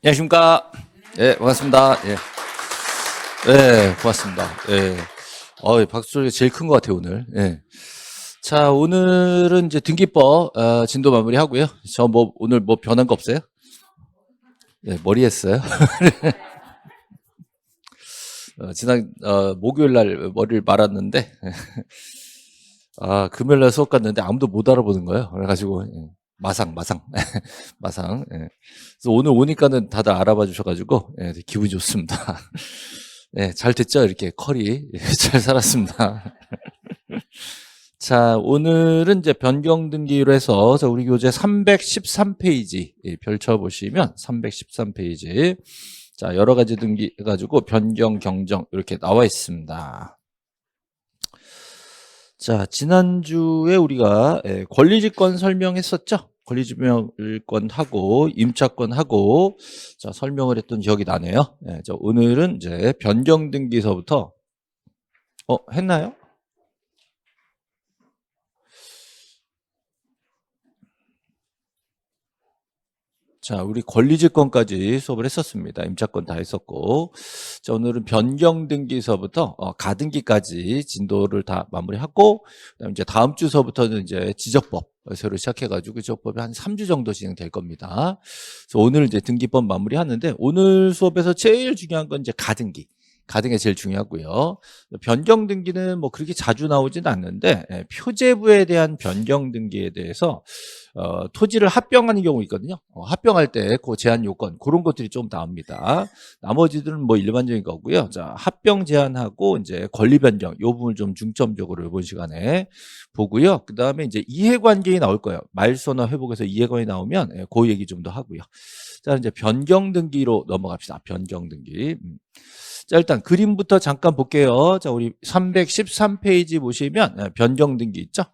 안녕하십니까. 예, 반갑습니다. 예. 예, 고맙습니다. 예. 박수 소리가 제일 큰 것 같아요, 오늘. 예. 자, 오늘은 이제 등기법, 진도 마무리 하고요. 오늘 변한 거 없어요? 예, 머리 했어요. 목요일 날 머리를 말았는데, 금요일 날 수업 갔는데 아무도 못 알아보는 거예요. 그래가지고, 마상. 마상. 예. 그래서 오늘 오니까는 다들 알아봐 주셔가지고, 되게 기분이 좋습니다. 잘 됐죠? 이렇게 컬이. 잘 살았습니다. 자, 오늘은 이제 변경 등기로 해서 우리 교재 313페이지 펼쳐보시면 313페이지. 자, 여러 가지 등기 해가지고 변경, 경정 이렇게 나와 있습니다. 자, 지난주에 우리가 권리지권 설명했었죠? 권리지명권하고 임차권하고 자, 설명을 했던 기억이 나네요. 오늘은 이제 변경 등기서부터 했나요? 자, 우리 권리지권까지 수업을 했었습니다. 임차권 다 했었고. 자, 오늘은 변경등기서부터 가등기까지 진도를 다 마무리하고, 그다음에 이제 다음 주서부터는 이제 지적법 새로 시작해가지고 지적법이 한 3주 정도 진행될 겁니다. 그래서 오늘 이제 등기법 마무리하는데, 오늘 수업에서 제일 중요한 건 이제 가등기. 가등기가 제일 중요하고요. 변경 등기는 뭐 그렇게 자주 나오지는 않는데 표제부에 대한 변경 등기에 대해서 토지를 합병하는 경우 있거든요. 합병할 때 그 제한 요건 그런 것들이 좀 나옵니다. 나머지들은 뭐 일반적인 거고요. 자, 합병 제한하고 이제 권리 변경 요 부분을 좀 중점적으로 이번 시간에 보고요. 그다음에 이제 이해관계가 나올 거예요. 말소나 회복에서 이해관계 나오면 그 얘기 좀 더 하고요. 자, 이제 변경 등기로 넘어갑시다. 변경 등기. 자, 일단 그림부터 잠깐 볼게요. 자, 우리 313페이지 보시면 변경 등기 있죠?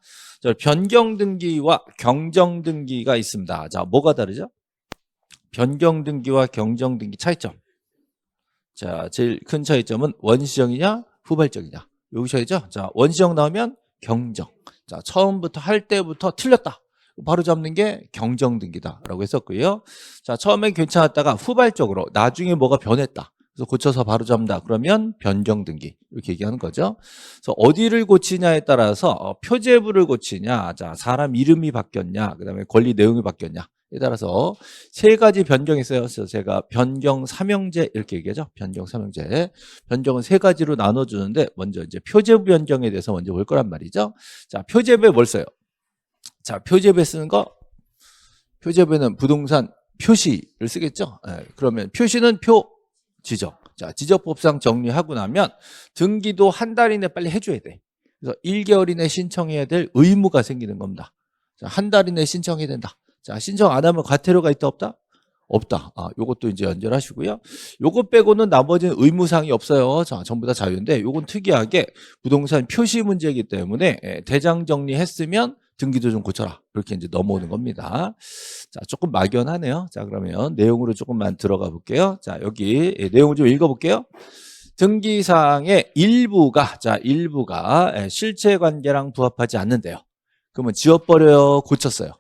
자, 변경 등기와 경정 등기가 있습니다. 자, 뭐가 다르죠? 변경 등기와 경정 등기 차이점. 자, 제일 큰 차이점은 원시적이냐, 후발적이냐. 여기 차이죠? 자, 원시적 나오면 경정. 자, 처음부터 할 때부터 틀렸다. 바로 잡는 게 경정 등기다라고 했었고요. 자, 처음엔 괜찮았다가 후발적으로 나중에 뭐가 변했다. 그래서 고쳐서 바로 잡는다. 그러면 변경 등기 이렇게 얘기하는 거죠. 그래서 어디를 고치냐에 따라서 표제부를 고치냐, 자 사람 이름이 바뀌었냐, 그다음에 권리 내용이 바뀌었냐에 따라서 세 가지 변경이 있어요. 그래서 제가 변경 삼형제 이렇게 얘기하죠. 변경 삼형제. 변경은 세 가지로 나눠주는데 먼저 이제 표제부 변경에 대해서 먼저 볼 거란 말이죠. 자, 표제부에 뭘 써요? 자, 표제부에 쓰는 거, 표제부에는 부동산 표시를 쓰겠죠. 그러면 표시는 표 지적. 자, 지적법상 정리하고 나면 등기도 한 달 이내 빨리 해줘야 돼. 그래서 1개월 이내 신청해야 될 의무가 생기는 겁니다. 자, 한 달 이내 신청해야 된다. 자, 신청 안 하면 과태료가 있다 없다? 없다. 요것도 이제 연결하시고요. 요것 빼고는 나머지는 의무사항이 없어요. 자, 전부 다 자유인데 요건 특이하게 부동산 표시 문제이기 때문에 대장 정리했으면 등기도 좀 고쳐라. 이렇게 이제 넘어오는 겁니다. 자, 조금 막연하네요. 자, 그러면 내용으로 조금만 들어가 볼게요. 자, 여기 내용을 좀 읽어볼게요. 등기사항의 일부가 실체 관계랑 부합하지 않는데요. 그러면 지워버려요, 고쳤어요?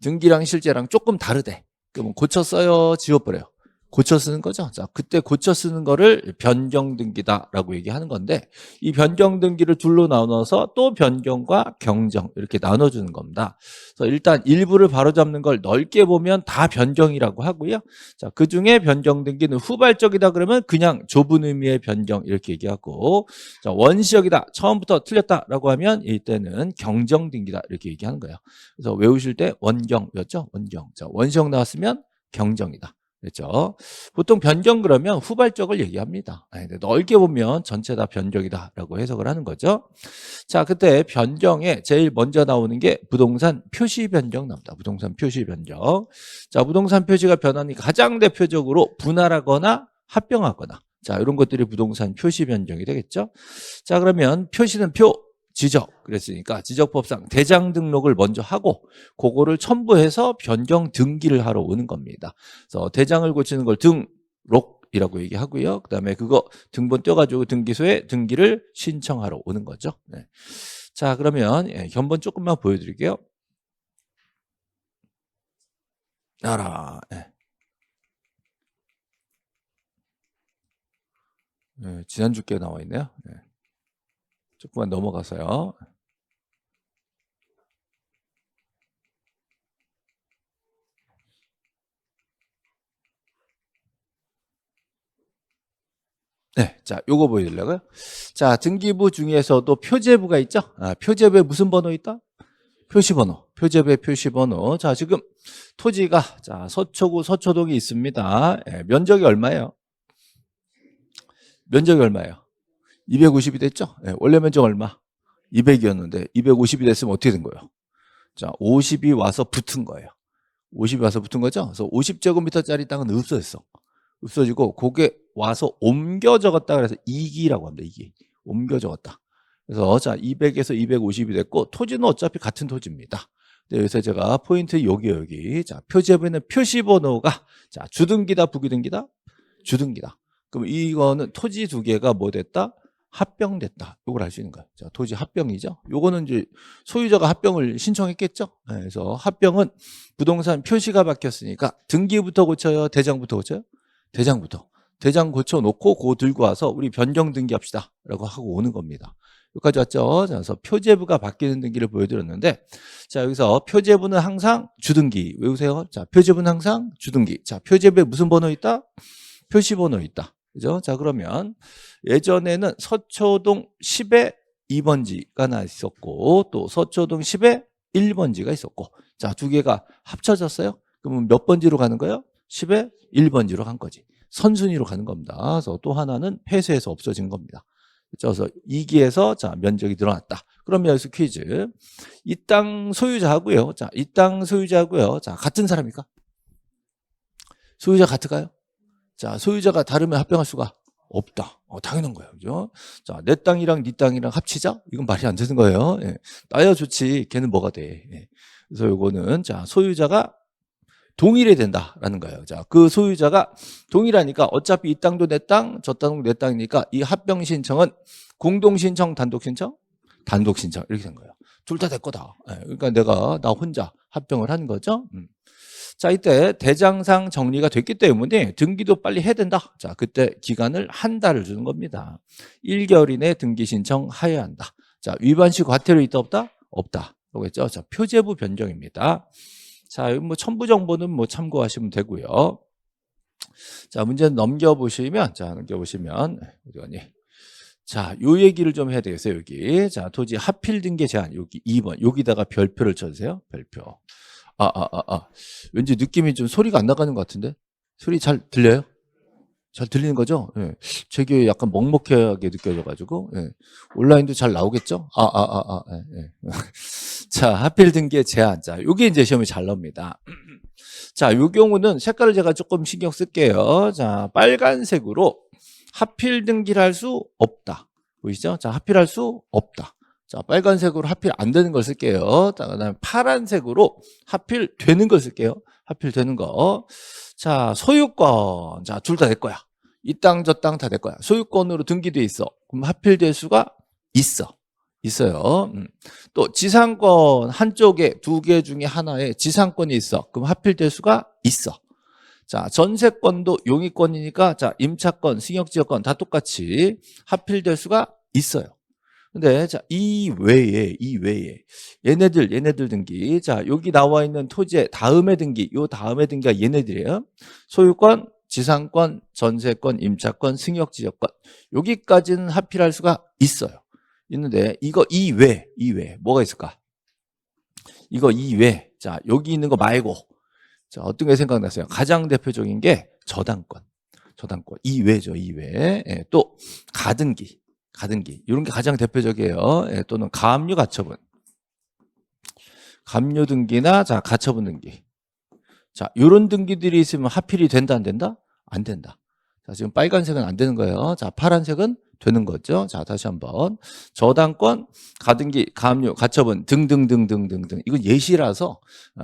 등기랑 실제랑 조금 다르대. 그러면 고쳤어요, 지워버려요? 고쳐 쓰는 거죠. 자, 그때 고쳐 쓰는 거를 변경 등기다라고 얘기하는 건데 이 변경 등기를 둘로 나눠서 또 변경과 경정 이렇게 나눠주는 겁니다. 그래서 일단 일부를 바로잡는 걸 넓게 보면 다 변경이라고 하고요. 자, 그중에 변경 등기는 후발적이다 그러면 그냥 좁은 의미의 변경 이렇게 얘기하고 자, 원시적이다 처음부터 틀렸다라고 하면 이때는 경정 등기다 이렇게 얘기하는 거예요. 그래서 외우실 때 원경이었죠. 원경. 자, 원시적 나왔으면 경정이다. 그렇죠? 보통 변경 그러면 후발적을 얘기합니다. 넓게 보면 전체 다 변경이다라고 해석을 하는 거죠. 자, 그때 변경에 제일 먼저 나오는 게 부동산 표시 변경 나옵니다. 부동산 표시 변경. 자, 부동산 표시가 변하니 가장 대표적으로 분할하거나 합병하거나 자, 이런 것들이 부동산 표시 변경이 되겠죠. 자, 그러면 표시는 표 지적 그랬으니까 지적법상 대장 등록을 먼저 하고 그거를 첨부해서 변경 등기를 하러 오는 겁니다. 그래서 대장을 고치는 걸 등록이라고 얘기하고요. 그다음에 그거 등본 떼가지고 등기소에 등기를 신청하러 오는 거죠. 네. 자, 그러면 견본 조금만 보여드릴게요. 알아. 네. 지난주 게 나와 있네요. 네. 조금만 넘어가서요. 네, 자, 요거 보여드리려고요. 자, 등기부 중에서도 표제부가 있죠? 표제부에 무슨 번호 있다? 표시번호. 표제부의 표시번호. 자, 지금 토지가, 자, 서초구 서초동이 있습니다. 면적이 얼마예요? 면적이 얼마예요? 250이 됐죠? 원래 면적 얼마? 200이었는데 250이 됐으면 어떻게 된 거예요? 자, 50이 와서 붙은 거예요. 50이 와서 붙은 거죠? 그래서 50제곱미터짜리 땅은 없어졌어. 없어지고 그게 와서 옮겨 적었다 그래서 2기라고 합니다. 2기. 옮겨 적었다. 그래서 자 200에서 250이 됐고 토지는 어차피 같은 토지입니다. 여기서 제가 포인트 여기 자 표제부에는 표시번호가 자 주등기다 부기등기다? 주등기다. 그럼 이거는 토지 두 개가 뭐 됐다? 합병됐다. 이걸 알 수 있는 거예요. 자, 토지 합병이죠. 요거는 이제 소유자가 합병을 신청했겠죠. 그래서 합병은 부동산 표시가 바뀌었으니까 등기부터 고쳐요? 대장부터 고쳐요? 대장부터. 대장 고쳐놓고 그거 들고 와서 우리 변경 등기합시다 라고 하고 오는 겁니다. 여기까지 왔죠? 자, 그래서 표제부가 바뀌는 등기를 보여드렸는데 자 여기서 표제부는 항상 주등기 외우세요. 자 표제부는 항상 주등기. 자 표제부에 무슨 번호 있다? 표시번호 있다. 그죠? 자 그러면 예전에는 서초동 10에 2번지가 나 있었고 또 서초동 10에 1번지가 있었고 자 두 개가 합쳐졌어요. 그러면 몇 번지로 가는 거예요? 10에 1번지로 간 거지. 선순위로 가는 겁니다. 그래서 또 하나는 폐쇄해서 없어진 겁니다. 그래서 2기에서 자 면적이 늘어났다. 그러면 여기서 퀴즈. 이 땅 소유자하고요. 자, 이 땅 소유자하고요. 자, 같은 사람입니까? 소유자 같을까요? 자, 소유자가 다르면 합병할 수가 없다. 당연한 거예요. 그죠? 자, 내 땅이랑 네 땅이랑 합치자? 이건 말이 안 되는 거예요. 예. 나야 좋지. 걔는 뭐가 돼? 예. 그래서 요거는 자, 소유자가 동일해야 된다라는 거예요. 자, 그 소유자가 동일하니까 어차피 이 땅도 내 땅, 저 땅도 내 땅이니까 이 합병 신청은 공동 신청, 단독 신청? 단독 신청 이렇게 된 거예요. 둘 다 내 거다. 그러니까 나 혼자 합병을 한 거죠. 자, 이때 대장상 정리가 됐기 때문에 등기도 빨리 해야 된다. 자, 그때 기간을 한 달을 주는 겁니다. 1개월 이내 등기 신청하여야 한다. 자, 위반시 과태료 있다 없다? 없다. 그러겠죠? 자, 표제부 변경입니다. 자, 여기 뭐 첨부 정보는 뭐 참고하시면 되고요. 자, 문제 넘겨보시면, 어디 갔니? 자, 요 얘기를 좀 해야 되겠어요, 여기. 자, 토지 하필 등기 제한, 여기 2번. 여기다가 별표를 쳐주세요, 별표. 왠지 느낌이 좀 소리가 안 나가는 것 같은데? 소리 잘 들려요? 잘 들리는 거죠? 예. 제 귀에 약간 먹먹하게 느껴져가지고, 예. 온라인도 잘 나오겠죠? 예. 자, 하필 등기의 제한. 자, 요게 이제 시험에 잘 나옵니다. 자, 요 경우는 색깔을 제가 조금 신경 쓸게요. 자, 빨간색으로 하필 등기를 할 수 없다. 보이시죠? 자, 하필할 수 없다. 자, 빨간색으로 하필 안 되는 걸 쓸게요. 자, 그다음에 파란색으로 하필 되는 걸 쓸게요. 하필 되는 거. 자, 소유권. 자, 둘 다 내 거야. 이 땅 저 땅 다 내 거야. 소유권으로 등기돼 있어. 그럼 하필될 수가 있어요. 또 지상권 한쪽에 두 개 중에 하나에 지상권이 있어. 그럼 하필될 수가 있어. 자, 전세권도 용의권이니까 자, 임차권, 승역지역권 다 똑같이 하필될 수가 있어요. 근데 자, 이 외에 얘네들 등기. 자, 여기 나와 있는 토지의 다음에 등기, 요 다음에 등기가 얘네들이에요. 소유권, 지상권, 전세권, 임차권, 승역지역권. 여기까지는 하필할 수가 있어요. 있는데 이거 이외 뭐가 있을까? 이거 이외. 자, 여기 있는 거 말고. 자, 어떤 게 생각났어요? 가장 대표적인 게 저당권. 이외죠, 이외. 예, 또 가등기. 이런 게 가장 대표적이에요. 예, 또는 가압류 가처분. 가압류 등기나 자, 가처분 등기. 자, 요런 등기들이 있으면 하필이 된다, 안 된다? 안 된다. 자, 지금 빨간색은 안 되는 거예요. 자, 파란색은 되는 거죠. 자, 다시 한번. 저당권, 가등기, 가압류, 가처분 등등등등등등. 이건 예시라서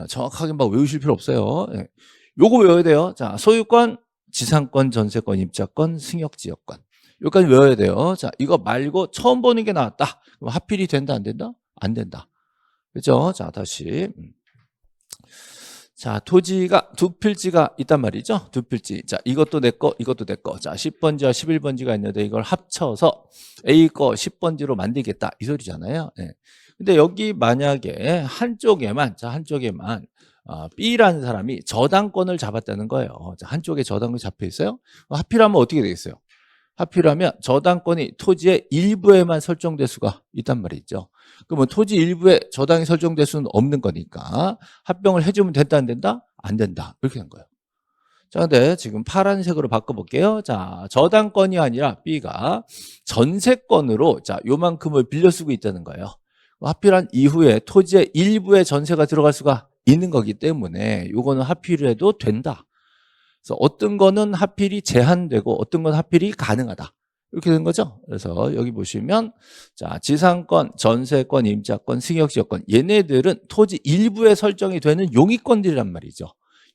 정확하게 막 외우실 필요 없어요. 예. 요거 외워야 돼요. 자, 소유권, 지상권, 전세권, 임차권, 승역지역권. 여기까지 외워야 돼요. 자, 이거 말고 처음 보는 게 나왔다. 그럼 하필이 된다, 안 된다? 안 된다. 그죠? 자, 다시. 자, 토지가 두 필지가 있단 말이죠. 두 필지. 자, 이것도 내 거, 이것도 내 거. 자, 10번지와 11번지가 있는데 이걸 합쳐서 A 거 10번지로 만들겠다. 이 소리잖아요. 예. 근데 여기 만약에 한쪽에만, 자, 한쪽에만 B라는 사람이 저당권을 잡았다는 거예요. 자, 한쪽에 저당권이 잡혀 있어요. 하필하면 어떻게 되겠어요? 하필하면 저당권이 토지의 일부에만 설정될 수가 있단 말이죠. 그러면 토지 일부에 저당이 설정될 수는 없는 거니까 합병을 해주면 된다 안 된다? 안 된다. 이렇게 된 거예요. 자, 근데 지금 파란색으로 바꿔볼게요. 자, 저당권이 아니라 B가 전세권으로 자 요만큼을 빌려 쓰고 있다는 거예요. 하필한 이후에 토지의 일부에 전세가 들어갈 수가 있는 거기 때문에 요거는 하필해도 된다. 그래서 어떤 거는 하필이 제한되고 어떤 건 하필이 가능하다. 이렇게 된 거죠. 그래서 여기 보시면 자, 지상권, 전세권, 임차권, 승역지역권 얘네들은 토지 일부에 설정이 되는 용의권들이란 말이죠.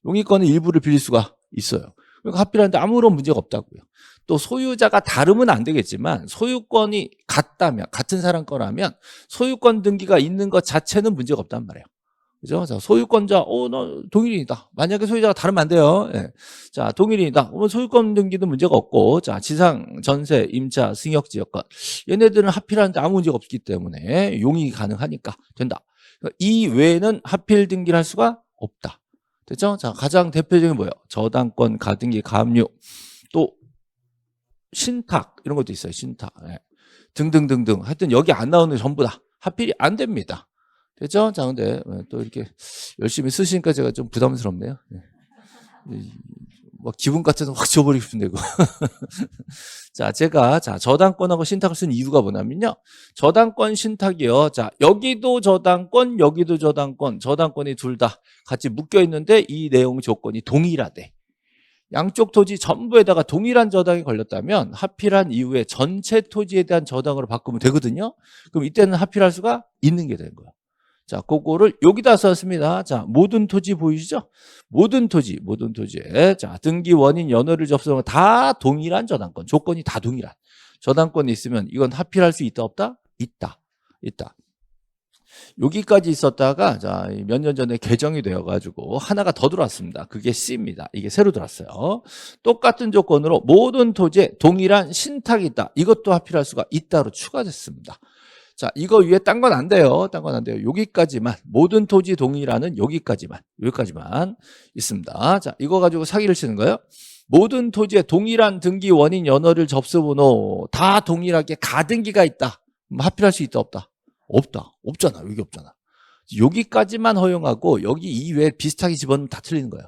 용의권은 일부를 빌릴 수가 있어요. 그러니까 하필한데 아무런 문제가 없다고요. 또 소유자가 다르면 안 되겠지만 소유권이 같다면 같은 사람 거라면 소유권 등기가 있는 것 자체는 문제가 없단 말이에요. 그죠? 자, 소유권자, 나 동일인이다. 만약에 소유자가 다르면 안 돼요. 예. 자, 동일인이다. 그러면 소유권 등기도 문제가 없고, 자, 지상, 전세, 임차, 승역, 지역권. 얘네들은 하필하는데 아무 문제가 없기 때문에 용익이 가능하니까 된다. 이 외에는 하필 등기를 할 수가 없다. 됐죠? 자, 가장 대표적인 뭐예요? 저당권, 가등기, 가압류, 또 신탁, 이런 것도 있어요. 신탁. 예. 등등등등. 하여튼 여기 안 나오는 게 전부 다 하필이 안 됩니다. 됐죠? 자, 근데 또 이렇게 열심히 쓰시니까 제가 좀 부담스럽네요. 뭐 기분 같아서 확 지워버리고 싶은데 이거. 자, 제가 저당권하고 신탁을 쓴 이유가 뭐냐면요. 저당권 신탁이요. 자, 여기도 저당권, 여기도 저당권, 저당권이 둘 다 같이 묶여 있는데 이 내용 조건이 동일하대. 양쪽 토지 전부에다가 동일한 저당이 걸렸다면 하필한 이후에 전체 토지에 대한 저당으로 바꾸면 되거든요. 그럼 이때는 하필할 수가 있는 게 되는 거예요. 자, 그거를 여기다 썼습니다. 자, 모든 토지 보이시죠? 모든 토지에 자, 등기 원인 연호를 접수하면 다 동일한 저당권, 조건이 다 동일한 저당권이 있으면 이건 하필할 수 있다 없다? 있다. 여기까지 있었다가 자, 몇 년 전에 개정이 되어 가지고 하나가 더 들어왔습니다. 그게 C입니다. 이게 새로 들어왔어요. 똑같은 조건으로 모든 토지에 동일한 신탁이 있다. 이것도 하필할 수가 있다로 추가됐습니다. 자, 이거 위에 딴 건 안 돼요. 딴 건 안 돼요. 여기까지만, 모든 토지 동일하는 여기까지만 있습니다. 자, 이거 가지고 사기를 치는 거예요. 모든 토지에 동일한 등기 원인 연월일 접수번호 다 동일하게 가등기가 있다. 하필할 수 있다 없다? 없다. 없잖아. 여기 없잖아. 여기까지만 허용하고 여기 이외에 비슷하게 집어넣으면 다 틀리는 거예요.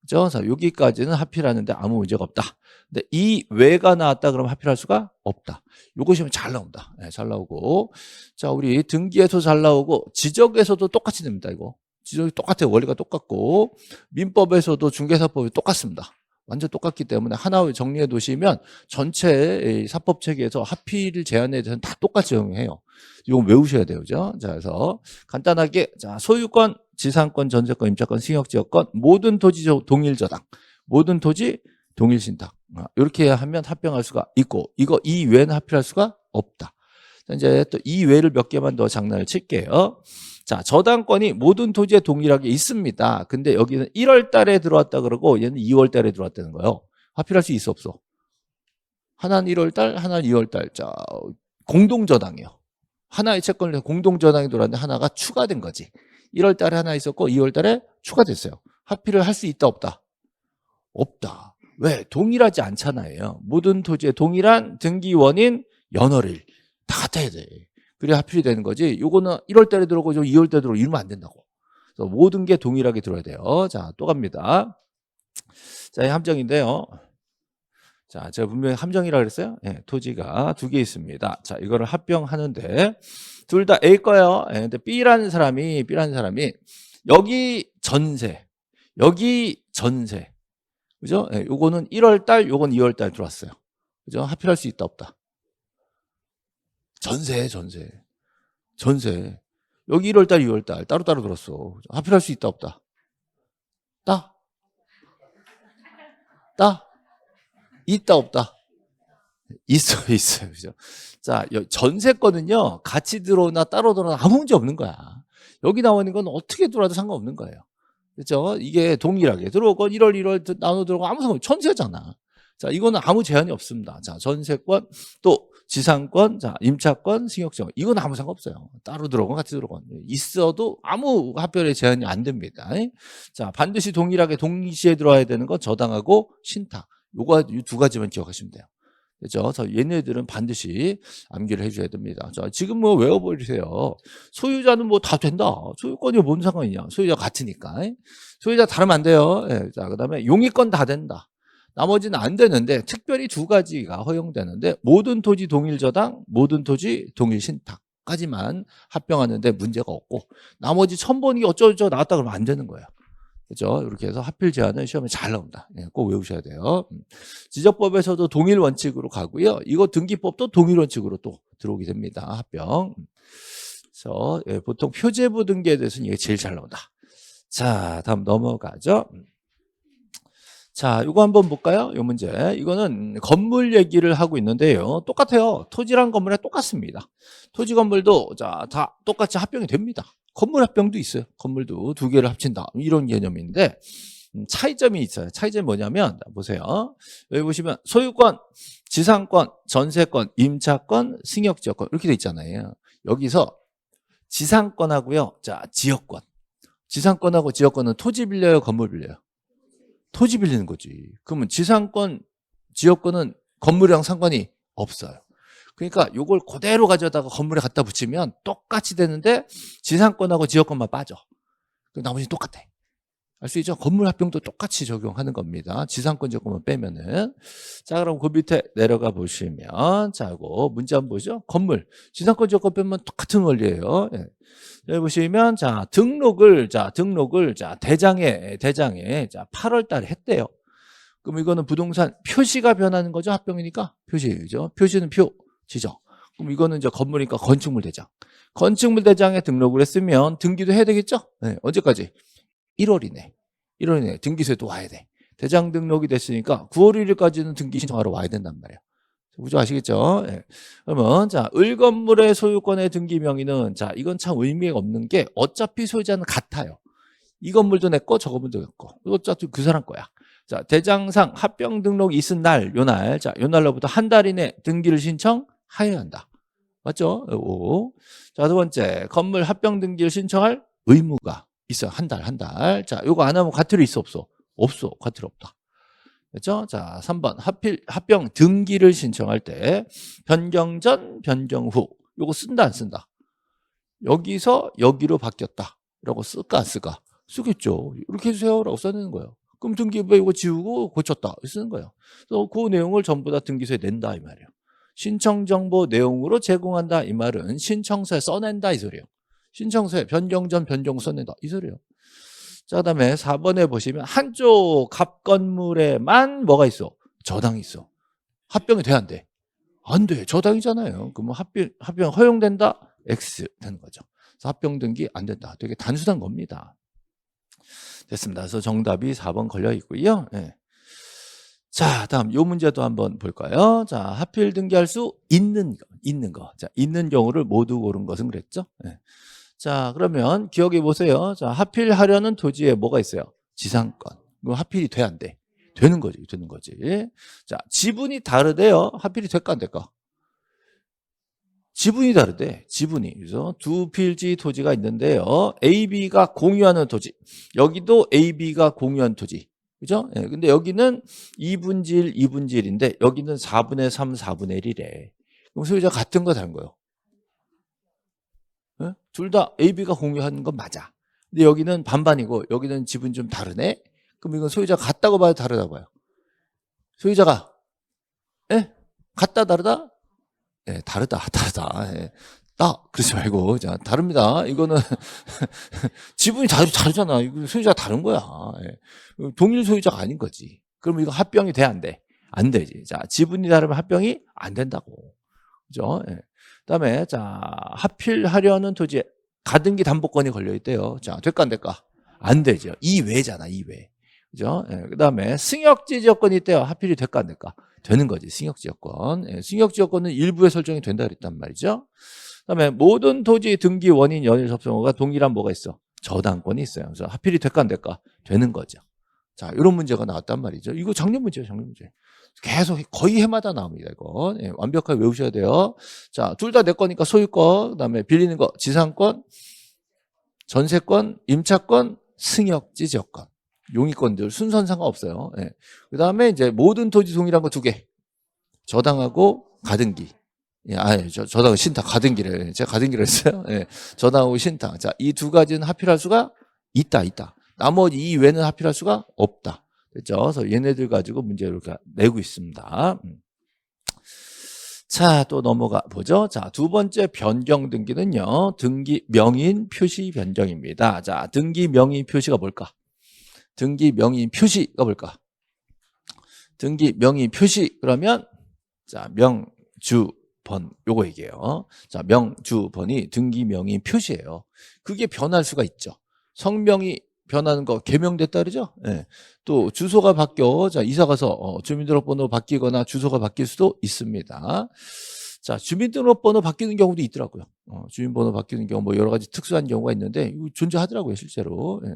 그죠? 자, 여기까지는 하필하는데 아무 문제가 없다. 근데 이 외가 나왔다 그러면 하필할 수가 없다. 요것이면 잘 나온다. 네, 잘 나오고. 자, 우리 등기에서 잘 나오고 지적에서도 똑같이 됩니다. 이거. 지적이 똑같아요. 원리가 똑같고. 민법에서도 중개사법이 똑같습니다. 완전 똑같기 때문에 하나 정리해 두시면 전체 사법 체계에서 하필 제한에 대해서는 다 똑같이 적용해요. 이건 외우셔야 돼요. 그죠? 자, 그래서 간단하게 자, 소유권, 지상권, 전세권, 임차권, 승역지역권, 모든 토지 동일 저당, 모든 토지 동일 신탁. 이렇게 하면 합병할 수가 있고 이거 이외에는 합필할 수가 없다. 자, 이제 또 이외를 몇 개만 더 장난을 칠게요. 자, 저당권이 모든 토지에 동일하게 있습니다. 근데 여기는 1월 달에 들어왔다 그러고 얘는 2월 달에 들어왔다는 거예요. 합필할 수 있어 없어? 하나는 1월 달, 하나는 2월 달. 자, 공동 저당이요. 하나의 채권을 공동 저당이 들어왔는데 하나가 추가된 거지. 1월 달에 하나 있었고 2월 달에 추가됐어요. 합필을 할 수 있다 없다? 없다. 왜? 동일하지 않잖아요. 모든 토지에 동일한 등기 원인 연월일 다 같아야 돼. 그래야 합필이 되는 거지. 요거는 1월 달에 들어오고 2월 달에 들어오고 이러면 안 된다고. 그래서 모든 게 동일하게 들어야 돼요. 자, 또 갑니다. 자, 이 함정인데요. 자, 제가 분명히 함정이라고 그랬어요. 네, 토지가 두 개 있습니다. 자, 이거를 합병하는데 둘 다 A 거예요. 네, 근데 B라는 사람이 여기 전세, 여기 전세. 그죠? 네, 요거는 1월 달, 요건 2월 달 들어왔어요. 그죠? 합필할 수 있다 없다? 전세. 여기 1월 달, 2월 달 따로따로 들었어. 합필할 수 있다 없다? 있다 없다? 있어요. 그죠? 자, 전세권은요, 같이 들어오나 따로 들어오나 아무 문제 없는 거야. 여기 나오는 건 어떻게 들어와도 상관없는 거예요. 그렇죠? 이게 동일하게 들어오건 1월 1월 나눠 들어오고 아무 상관 없이 전세잖아. 자, 이거는 아무 제한이 없습니다. 자, 전세권 또 지상권, 자, 임차권, 승역권 이건 아무 상관없어요. 따로 들어오건 같이 들어오건 있어도 아무 합별의 제한이 안 됩니다. 자, 반드시 동일하게 동시에 들어와야 되는 건 저당하고 신탁. 요거 이 두 가지만 기억하시면 돼요. 그렇죠? 그래서 얘네들은 반드시 암기를 해줘야 됩니다. 자, 지금 뭐 외워버리세요. 소유자는 뭐 다 된다. 소유권이 뭔 상관이냐. 소유자 같으니까. 소유자 다르면 안 돼요. 예, 자, 그 다음에 용의권 다 된다. 나머지는 안 되는데 특별히 두 가지가 허용되는데 모든 토지 동일 저당, 모든 토지 동일 신탁까지만 합병하는데 문제가 없고 나머지 1000번이 어쩌고저쩌고 나왔다 그러면 안 되는 거예요. 그렇죠? 이렇게 해서 합필 제한은 시험에 잘 나온다. 예, 꼭 외우셔야 돼요. 지적법에서도 동일 원칙으로 가고요. 이거 등기법도 동일 원칙으로 또 들어오게 됩니다. 합병. 그래서 예, 보통 표제부 등기에 대해서는 이게 제일 잘 나온다. 자, 다음 넘어가죠. 자, 이거 한번 볼까요? 이 문제. 이거는 건물 얘기를 하고 있는데요. 똑같아요. 토지랑 건물에 똑같습니다. 토지 건물도 자, 다 똑같이 합병이 됩니다. 건물 합병도 있어요. 건물도 두 개를 합친다. 이런 개념인데 차이점이 있어요. 차이점이 뭐냐면 보세요. 여기 보시면 소유권, 지상권, 전세권, 임차권, 승역지역권 이렇게 돼 있잖아요. 여기서 지상권하고요. 자, 지역권. 지상권하고 지역권은 토지 빌려요, 건물 빌려요? 토지 빌리는 거지. 그러면 지상권, 지역권은 건물이랑 상관이 없어요. 그러니까 이걸 그대로 가져다가 건물에 갖다 붙이면 똑같이 되는데 지상권하고 지역권만 빠져. 그럼 나머지는 똑같아. 알 수 있죠? 건물 합병도 똑같이 적용하는 겁니다. 지상권, 지역권만 빼면은. 자, 그럼 그 밑에 내려가 보시면 자, 이거 문제 한번 보죠. 건물, 지상권, 지역권 빼면 똑같은 원리예요. 예. 여기 보시면 자, 등록을 대장에 자, 8월 달에 했대요. 그럼 이거는 부동산 표시가 변하는 거죠. 합병이니까 표시죠. 표시는 표, 지정. 그럼 이거는 이제 건물이니까 건축물 대장. 건축물 대장에 등록을 했으면 등기도 해야 되겠죠? 네, 언제까지? 1월이네. 등기소에 또 와야 돼. 대장 등록이 됐으니까 9월 1일까지는 등기 신청하러 와야 된단 말이에요. 그죠? 아시겠죠? 네. 그러면 자, 을 건물의 소유권의 등기 명의는 자, 이건 참 의미가 없는 게 어차피 소유자는 같아요. 이 건물도 내 거, 저 건물도 내 거. 어차피 그 사람 거야. 자, 대장상 합병 등록이 있은 날, 요 날. 자, 요 날로부터 한 달 이내 등기를 신청하여야 한다. 맞죠? 오. 자, 두 번째. 건물 합병 등기를 신청할 의무가 있어. 한 달. 자, 요거 안 하면 과태료 있어, 없어? 없어. 과태료 없다. 그렇죠? 자, 3번. 합병 등기를 신청할 때 변경 전, 변경 후. 요거 쓴다, 안 쓴다? 여기서 여기로 바뀌었다. 라고 쓸까, 안 쓸까? 쓰겠죠. 이렇게 해주세요. 라고 써내는 거예요. 그럼 등기부에 이거 지우고 고쳤다. 쓰는 거예요. 그래서 그 내용을 전부 다 등기소에 낸다. 이 말이에요. 신청정보 내용으로 제공한다. 이 말은 신청서에 써낸다. 이 소리예요. 신청서에 변경 전, 변경 써낸다. 이 소리예요. 자, 그 다음에 4번에 보시면 한쪽 갑 건물에만 뭐가 있어? 저당이 있어. 합병이 돼, 안 돼? 안 돼. 저당이잖아요. 그러면 합병 허용된다? X 되는 거죠. 그래서 합병 등기 안 된다. 되게 단순한 겁니다. 됐습니다. 그래서 정답이 4번 걸려 있고요. 네. 자, 다음 요 문제도 한번 볼까요? 자, 하필 등기할 수 있는 거. 자, 있는 경우를 모두 고른 것은 그랬죠? 네. 자, 그러면 기억해 보세요. 자, 하필하려는 토지에 뭐가 있어요? 지상권. 그럼 하필이 돼, 안 돼? 되는 거지. 자, 지분이 다르대요. 하필이 될까, 안 될까? 지분이 다르대. 지분이. 그래서 두 필지 토지가 있는데요. A, B가 공유하는 토지. 여기도 A, B가 공유한 토지. 그죠? 예, 근데 여기는 2분의 1, 2분의 1인데 여기는 4분의 3, 4분의 1이래. 그럼 소유자 같은 거 다른 거예요. 예? 둘 다 A, B가 공유하는 건 맞아. 근데 여기는 반반이고 여기는 지분 좀 다르네. 그럼 이건 소유자 같다고 봐요, 다르다고 봐요? 소유자가 예? 같다, 다르다? 예, 다르다. 예. 그러지 말고. 자, 다릅니다. 이거는 지분이 다르잖아. 이거 소유자가 다른 거야. 예. 동일 소유자가 아닌 거지. 그럼 이거 합병이 돼, 안 돼? 안 되지. 자, 지분이 다르면 합병이 안 된다고. 그죠? 예. 그다음에 자, 하필하려는 토지에 가등기 담보권이 걸려 있대요. 자, 될까 안 될까? 안 되죠. 이외잖아, 이외. 그죠? 예. 그다음에 승역지 지역권이 있대요. 하필이 될까 안 될까? 되는 거지. 승역지역권. 예, 승역지역권은 일부에 설정이 된다 그랬단 말이죠. 그다음에 모든 토지 등기 원인 연일 접수가 동일한 뭐가 있어? 저당권이 있어요. 그래서 하필이 될까 안 될까? 되는 거죠. 자, 이런 문제가 나왔단 말이죠. 이거 작년 문제예요, 작년 문제. 계속 거의 해마다 나옵니다, 이거. 예, 완벽하게 외우셔야 돼요. 자, 둘 다 내 거니까 소유권, 그 다음에 빌리는 거, 지상권, 전세권, 임차권, 승역지 지역권. 용의권들 순서는 상관없어요. 예. 그 다음에 이제 모든 토지 동일한 거 두 개. 저당하고 가등기. 예, 저당은 신탁, 가등기를. 제가 가등기를 했어요. 예. 저당하고 신탁. 자, 이 두 가지는 합의할 수가 있다. 나머지 이 외는 합의할 수가 없다. 됐죠? 그래서 얘네들 가지고 문제를 이렇게 내고 있습니다. 자, 또 넘어가 보죠. 자, 두 번째 변경 등기는요, 등기 명인 표시 변경입니다. 자, 등기 명인 표시가 뭘까? 등기 명인 표시가 뭘까? 등기 명인 표시, 그러면, 자, 명주번, 요거 얘기해요. 자, 명주번이 등기 명인 표시예요. 그게 변할 수가 있죠. 성명이 변하는 거 개명됐다 그러죠? 예. 또 주소가 바뀌어. 자, 이사 가서 주민등록번호 바뀌거나 주소가 바뀔 수도 있습니다. 자, 주민등록번호 바뀌는 경우도 있더라고요. 주민번호 바뀌는 경우 뭐 여러 가지 특수한 경우가 있는데 이거 존재하더라고요, 실제로. 예.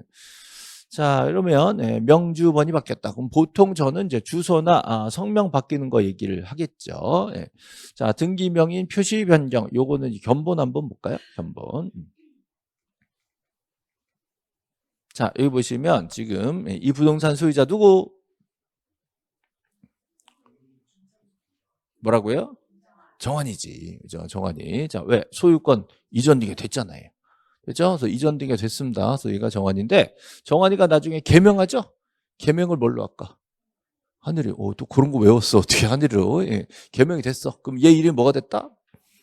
자, 이러면 예, 명주번이 바뀌었다. 그럼 보통 저는 이제 주소나 성명 바뀌는 거 얘기를 하겠죠. 예. 자, 등기명인 표시 변경. 요거는 견본 한번 볼까요? 견본. 자, 여기 보시면 지금 이 부동산 소유자 누구? 뭐라고요? 정환이지. 그죠? 정환이. 자, 왜? 소유권 이전 등기가 됐잖아요. 그죠? 그래서 이전 등기가 됐습니다. 그래서 얘가 정환인데, 정환이가 나중에 개명하죠? 개명을 뭘로 할까? 하늘이. 또 그런 거 외웠어. 어떻게 하늘이로. 예. 개명이 됐어. 그럼 얘 이름이 뭐가 됐다?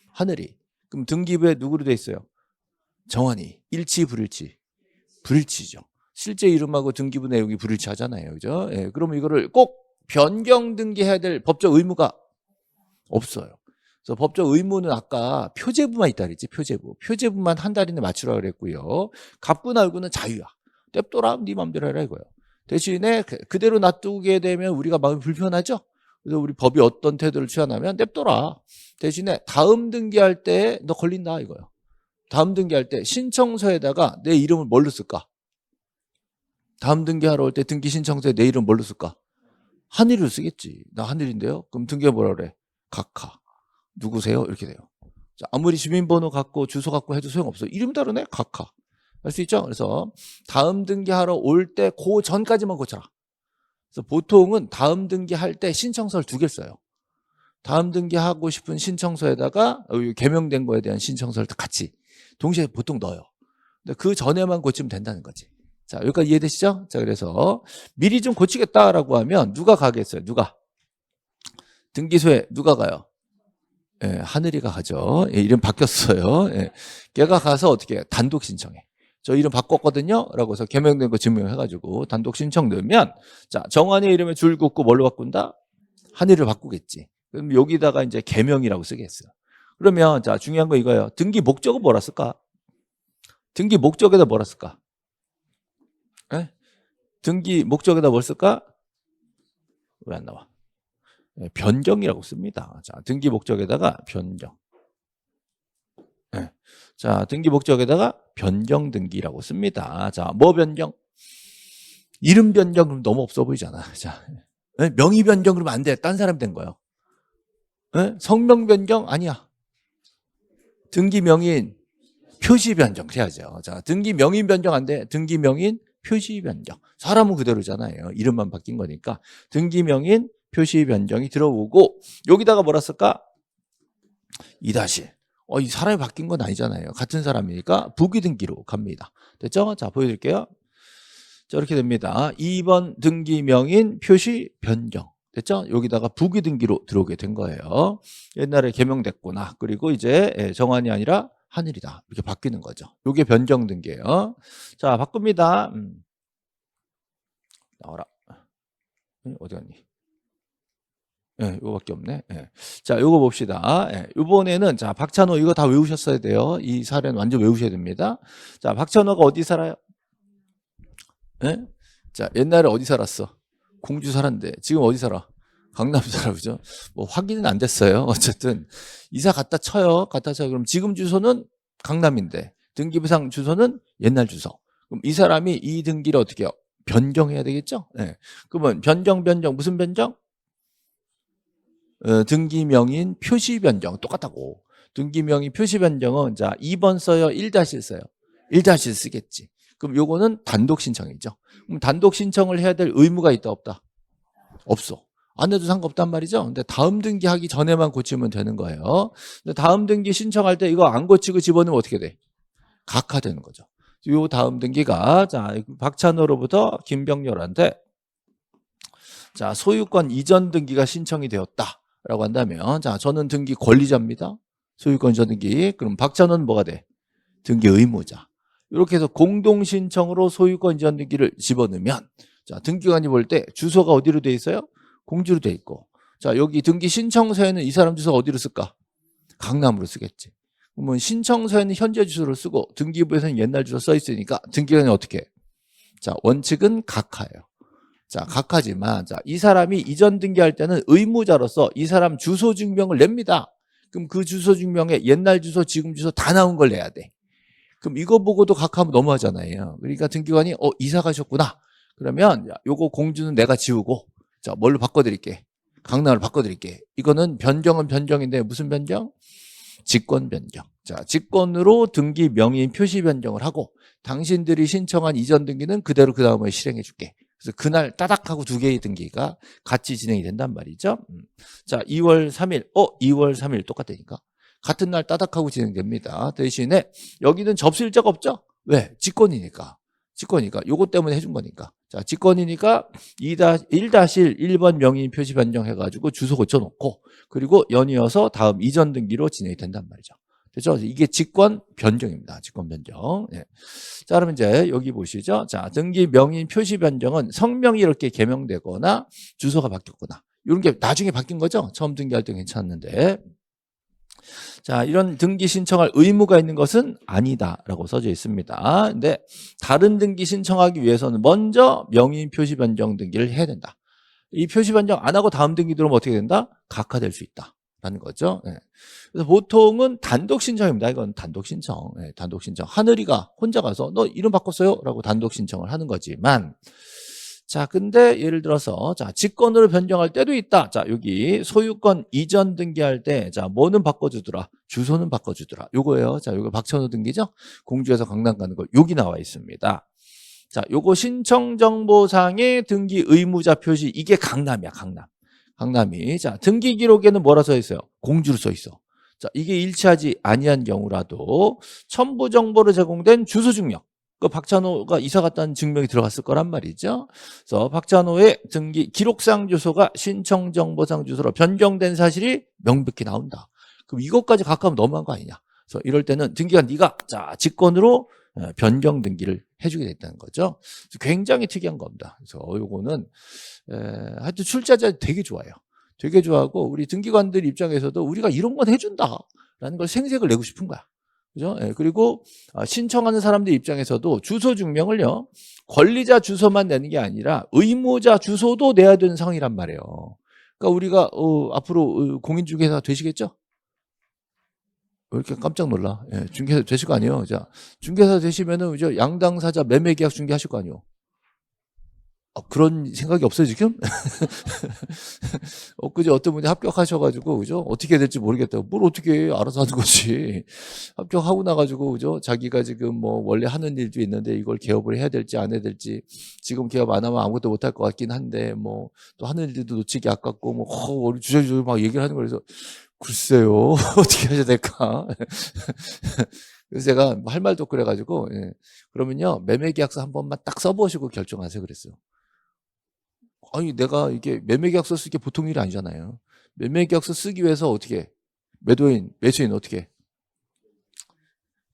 하늘이. 그럼 등기부에 누구로 돼 있어요? 정환이. 일치, 불일치? 불일치죠. 실제 이름하고 등기부 내용이 불일치하잖아요. 그죠? 예, 그러면 이거를 꼭 변경 등기해야 될 법적 의무가 없어요. 그래서 법적 의무는 아까 표제부만 있다 그랬지. 표제부만 한 달 이내 맞추라 그랬고요. 갑구 알구는 자유야. 냅둬라. 네 맘대로 해라 이거예요. 대신에 그대로 놔두게 되면 우리가 마음이 불편하죠. 그래서 우리 법이 어떤 태도를 취하냐면 냅둬라. 대신에 다음 등기할 때 너 걸린다 이거예요. 다음 등기할 때 신청서에다가 내 이름을 뭘로 쓸까? 다음 등기하러 올 때 등기 신청서에 내 이름 뭘로 쓸까? 하늘이로 쓰겠지. 나 하늘인데요. 그럼 등기가 뭐라 그래? 각하. 누구세요? 이렇게 돼요. 자, 아무리 주민번호 갖고 주소 갖고 해도 소용없어. 이름 다르네? 각하. 할 수 있죠? 그래서 다음 등기하러 올 때 그 전까지만 고쳐라. 그래서 보통은 다음 등기할 때 신청서를 두 개를 써요. 다음 등기하고 싶은 신청서에다가 개명된 거에 대한 신청서를 같이 동시에 보통 넣어요. 근데 그 전에만 고치면 된다는 거지. 자, 여기까지 이해되시죠? 자, 그래서 미리 좀 고치겠다라고 하면 누가 가겠어요? 누가? 등기소에 누가 가요? 예, 하늘이가 가죠. 예, 이름 바뀌었어요. 예, 걔가 가서 어떻게 해요? 단독 신청해. 저 이름 바꿨거든요? 라고 해서 개명된 거 증명해가지고 단독 신청 넣으면 자, 정환의 이름에 줄 긋고 뭘로 바꾼다? 하늘을 바꾸겠지. 그럼 여기다가 이제 개명이라고 쓰겠어요. 그러면 자, 중요한 거 이거예요. 등기 목적은 뭐라 쓸까? 등기 목적에다 뭐라 쓸까? 예? 등기 목적에다 뭘 쓸까? 왜 안 나와? 예, 변경이라고 씁니다. 자, 등기 목적에다가 변경. 예. 자, 등기 목적에다가 변경 등기라고 씁니다. 자, 뭐 변경? 이름 변경 그럼 너무 없어 보이잖아. 자, 예? 명의 변경 그러면 안 돼. 딴 사람 된 거예요. 예? 성명 변경 아니야. 등기 명인 표시 변경 해야죠. 자, 등기 명인 변경 안 돼. 등기 명인 표시 변경. 사람은 그대로잖아요. 이름만 바뀐 거니까. 등기 명인 표시 변경이 들어오고 여기다가 뭐라 쓸까? 2-1. 이 사람이 바뀐 건 아니잖아요. 같은 사람이니까 부기등기로 갑니다. 됐죠? 자, 보여드릴게요. 자, 이렇게 됩니다. 2번 등기 명인 표시 변경. 됐죠? 여기다가 부기등기로 들어오게 된 거예요. 옛날에 개명됐구나. 그리고 이제 정환이 아니라 하늘이다. 이렇게 바뀌는 거죠. 이게 변경 등기예요. 자, 바꿉니다. 나와라. 어디 갔니? 예, 요거밖에 없네. 예. 자, 요거 봅시다. 예, 요번에는 자, 박찬호 이거 다 외우셨어야 돼요. 이 사례는 완전 외우셔야 됩니다. 자, 박찬호가 어디 살아요? 예? 자, 옛날에 어디 살았어? 공주 살았는데 지금 어디 살아? 강남 살아. 그죠? 뭐 확인은 안 됐어요. 어쨌든 이사 갖다 쳐요. 갖다 쳐요. 그럼 지금 주소는 강남인데 등기부상 주소는 옛날 주소. 그럼 이 사람이 이 등기를 어떻게 해요? 변경해야 되겠죠? 네. 그러면 변경 무슨 변경? 등기명인 표시 변경 똑같다고. 등기명인 표시 변경은 자 2번 써요, 1-1 써요. 1-1 쓰겠지. 그럼 요거는 단독 신청이죠. 그럼 단독 신청을 해야 될 의무가 있다 없다? 없어. 안 해도 상관없단 말이죠. 근데 다음 등기하기 전에만 고치면 되는 거예요. 근데 다음 등기 신청할 때 이거 안 고치고 집어넣으면 어떻게 돼? 각하되는 거죠. 요 다음 등기가 자 박찬호로부터 김병렬한테 자 소유권 이전 등기가 신청이 되었다라고 한다면 자 저는 등기 권리자입니다. 소유권 이전 등기. 그럼 박찬호는 뭐가 돼? 등기 의무자. 이렇게 해서 공동 신청으로 소유권 이전 등기를 집어넣으면 자 등기관이 볼 때 주소가 어디로 돼 있어요? 공주로 돼 있고 자 여기 등기 신청서에는 이 사람 주소 어디로 쓸까? 강남으로 쓰겠지. 그러면 신청서에는 현재 주소를 쓰고 등기부에서는 옛날 주소 써 있으니까 등기관이 어떻게 해? 자 원칙은 각하예요. 자 각하지만 자 이 사람이 이전 등기할 때는 의무자로서 이 사람 주소 증명을 냅니다. 그럼 그 주소 증명에 옛날 주소 지금 주소 다 나온 걸 내야 돼. 그럼 이거 보고도 각하면 너무하잖아요. 그러니까 등기관이 이사 가셨구나. 그러면 요거 공주는 내가 지우고 자 뭘로 바꿔드릴게. 강남으로 바꿔드릴게. 이거는 변경은 변경인데 무슨 변경? 직권 변경. 자 직권으로 등기 명의인 표시 변경을 하고 당신들이 신청한 이전 등기는 그대로 그 다음에 실행해 줄게. 그래서 그날 따닥하고 두 개의 등기가 같이 진행이 된단 말이죠. 자 2월 3일 2월 3일 똑같다니까. 같은 날 따닥하고 진행됩니다. 대신에 여기는 접수일자가 없죠? 왜? 직권이니까. 직권이니까. 요것 때문에 해준 거니까. 자, 직권이니까 1-1번 명의인 표시 변경해가지고 주소 고쳐놓고 그리고 연이어서 다음 이전 등기로 진행이 된단 말이죠. 그렇죠? 이게 직권 변경입니다. 직권 변경. 예. 자, 그러면 이제 여기 보시죠. 자, 등기 명의인 표시 변경은 성명이 이렇게 개명되거나 주소가 바뀌었거나 이런 게 나중에 바뀐 거죠. 처음 등기할 때 괜찮았는데. 자, 이런 등기 신청할 의무가 있는 것은 아니다라고 써져 있습니다. 근데 다른 등기 신청하기 위해서는 먼저 명의인 표시 변경 등기를 해야 된다. 이 표시 변경 안 하고 다음 등기 들어오면 어떻게 된다? 각하될 수 있다라는 거죠. 네. 그래서 보통은 단독 신청입니다. 이건 단독 신청. 네, 단독 신청. 하늘이가 혼자 가서 너 이름 바꿨어요? 라고 단독 신청을 하는 거지만 자, 근데 예를 들어서 자, 직권으로 변경할 때도 있다. 자, 여기 소유권 이전 등기할 때 자, 뭐는 바꿔주더라. 주소는 바꿔주더라. 요거예요. 자, 요거 박찬호 등기죠? 공주에서 강남 가는 거 여기 나와 있습니다. 자, 요거 신청정보상의 등기 의무자 표시 이게 강남이야, 강남. 강남이. 자, 등기 기록에는 뭐라 써 있어요? 공주로 써 있어. 자, 이게 일치하지 아니한 경우라도 첨부 정보로 제공된 주소 증명. 그 박찬호가 이사 갔다는 증명이 들어갔을 거란 말이죠. 그래서 박찬호의 등기 기록상 주소가 신청정보상 주소로 변경된 사실이 명백히 나온다. 그럼 이것까지 각하면 너무한 거 아니냐. 그래서 이럴 때는 등기관 네가 자 직권으로 변경 등기를 해주게 됐다는 거죠. 굉장히 특이한 겁니다. 그래서 요거는 하여튼 출자자 되게 좋아요. 되게 좋아하고 우리 등기관들 입장에서도 우리가 이런 건 해준다라는 걸 생색을 내고 싶은 거야. 그죠? 예, 그리고 신청하는 사람들 입장에서도 주소 증명을요 권리자 주소만 내는 게 아니라 의무자 주소도 내야 되는 상황이란 말이에요. 그러니까 우리가 앞으로 공인중개사 되시겠죠? 왜 이렇게 깜짝 놀라? 예, 중개사 되실 거 아니에요? 자, 중개사 되시면은 이제 양당사자 매매계약 중개하실 거 아니에요? 그런 생각이 없어요, 지금? 그죠? 어떤 분이 합격하셔가지고, 그죠? 어떻게 될지 모르겠다고. 뭘 어떻게 알아서 하는 거지. 합격하고 나가지고, 그죠? 자기가 지금 뭐, 원래 하는 일도 있는데, 이걸 개업을 해야 될지 안 해야 될지, 지금 개업 안 하면 아무것도 못할 것 같긴 한데, 뭐, 또 하는 일도 놓치기 아깝고, 뭐, 우리 주저주저 막 얘기를 하는 거라서, 글쎄요. 어떻게 하셔야 될까? 그래서 제가 할 말도 그래가지고, 예. 그러면요, 매매계약서 한 번만 딱 써보시고 결정하세요. 그랬어요. 아니 내가 이게 매매계약서 쓰기 보통 일이 아니잖아요. 매매계약서 쓰기 위해서 어떻게 매수인 어떻게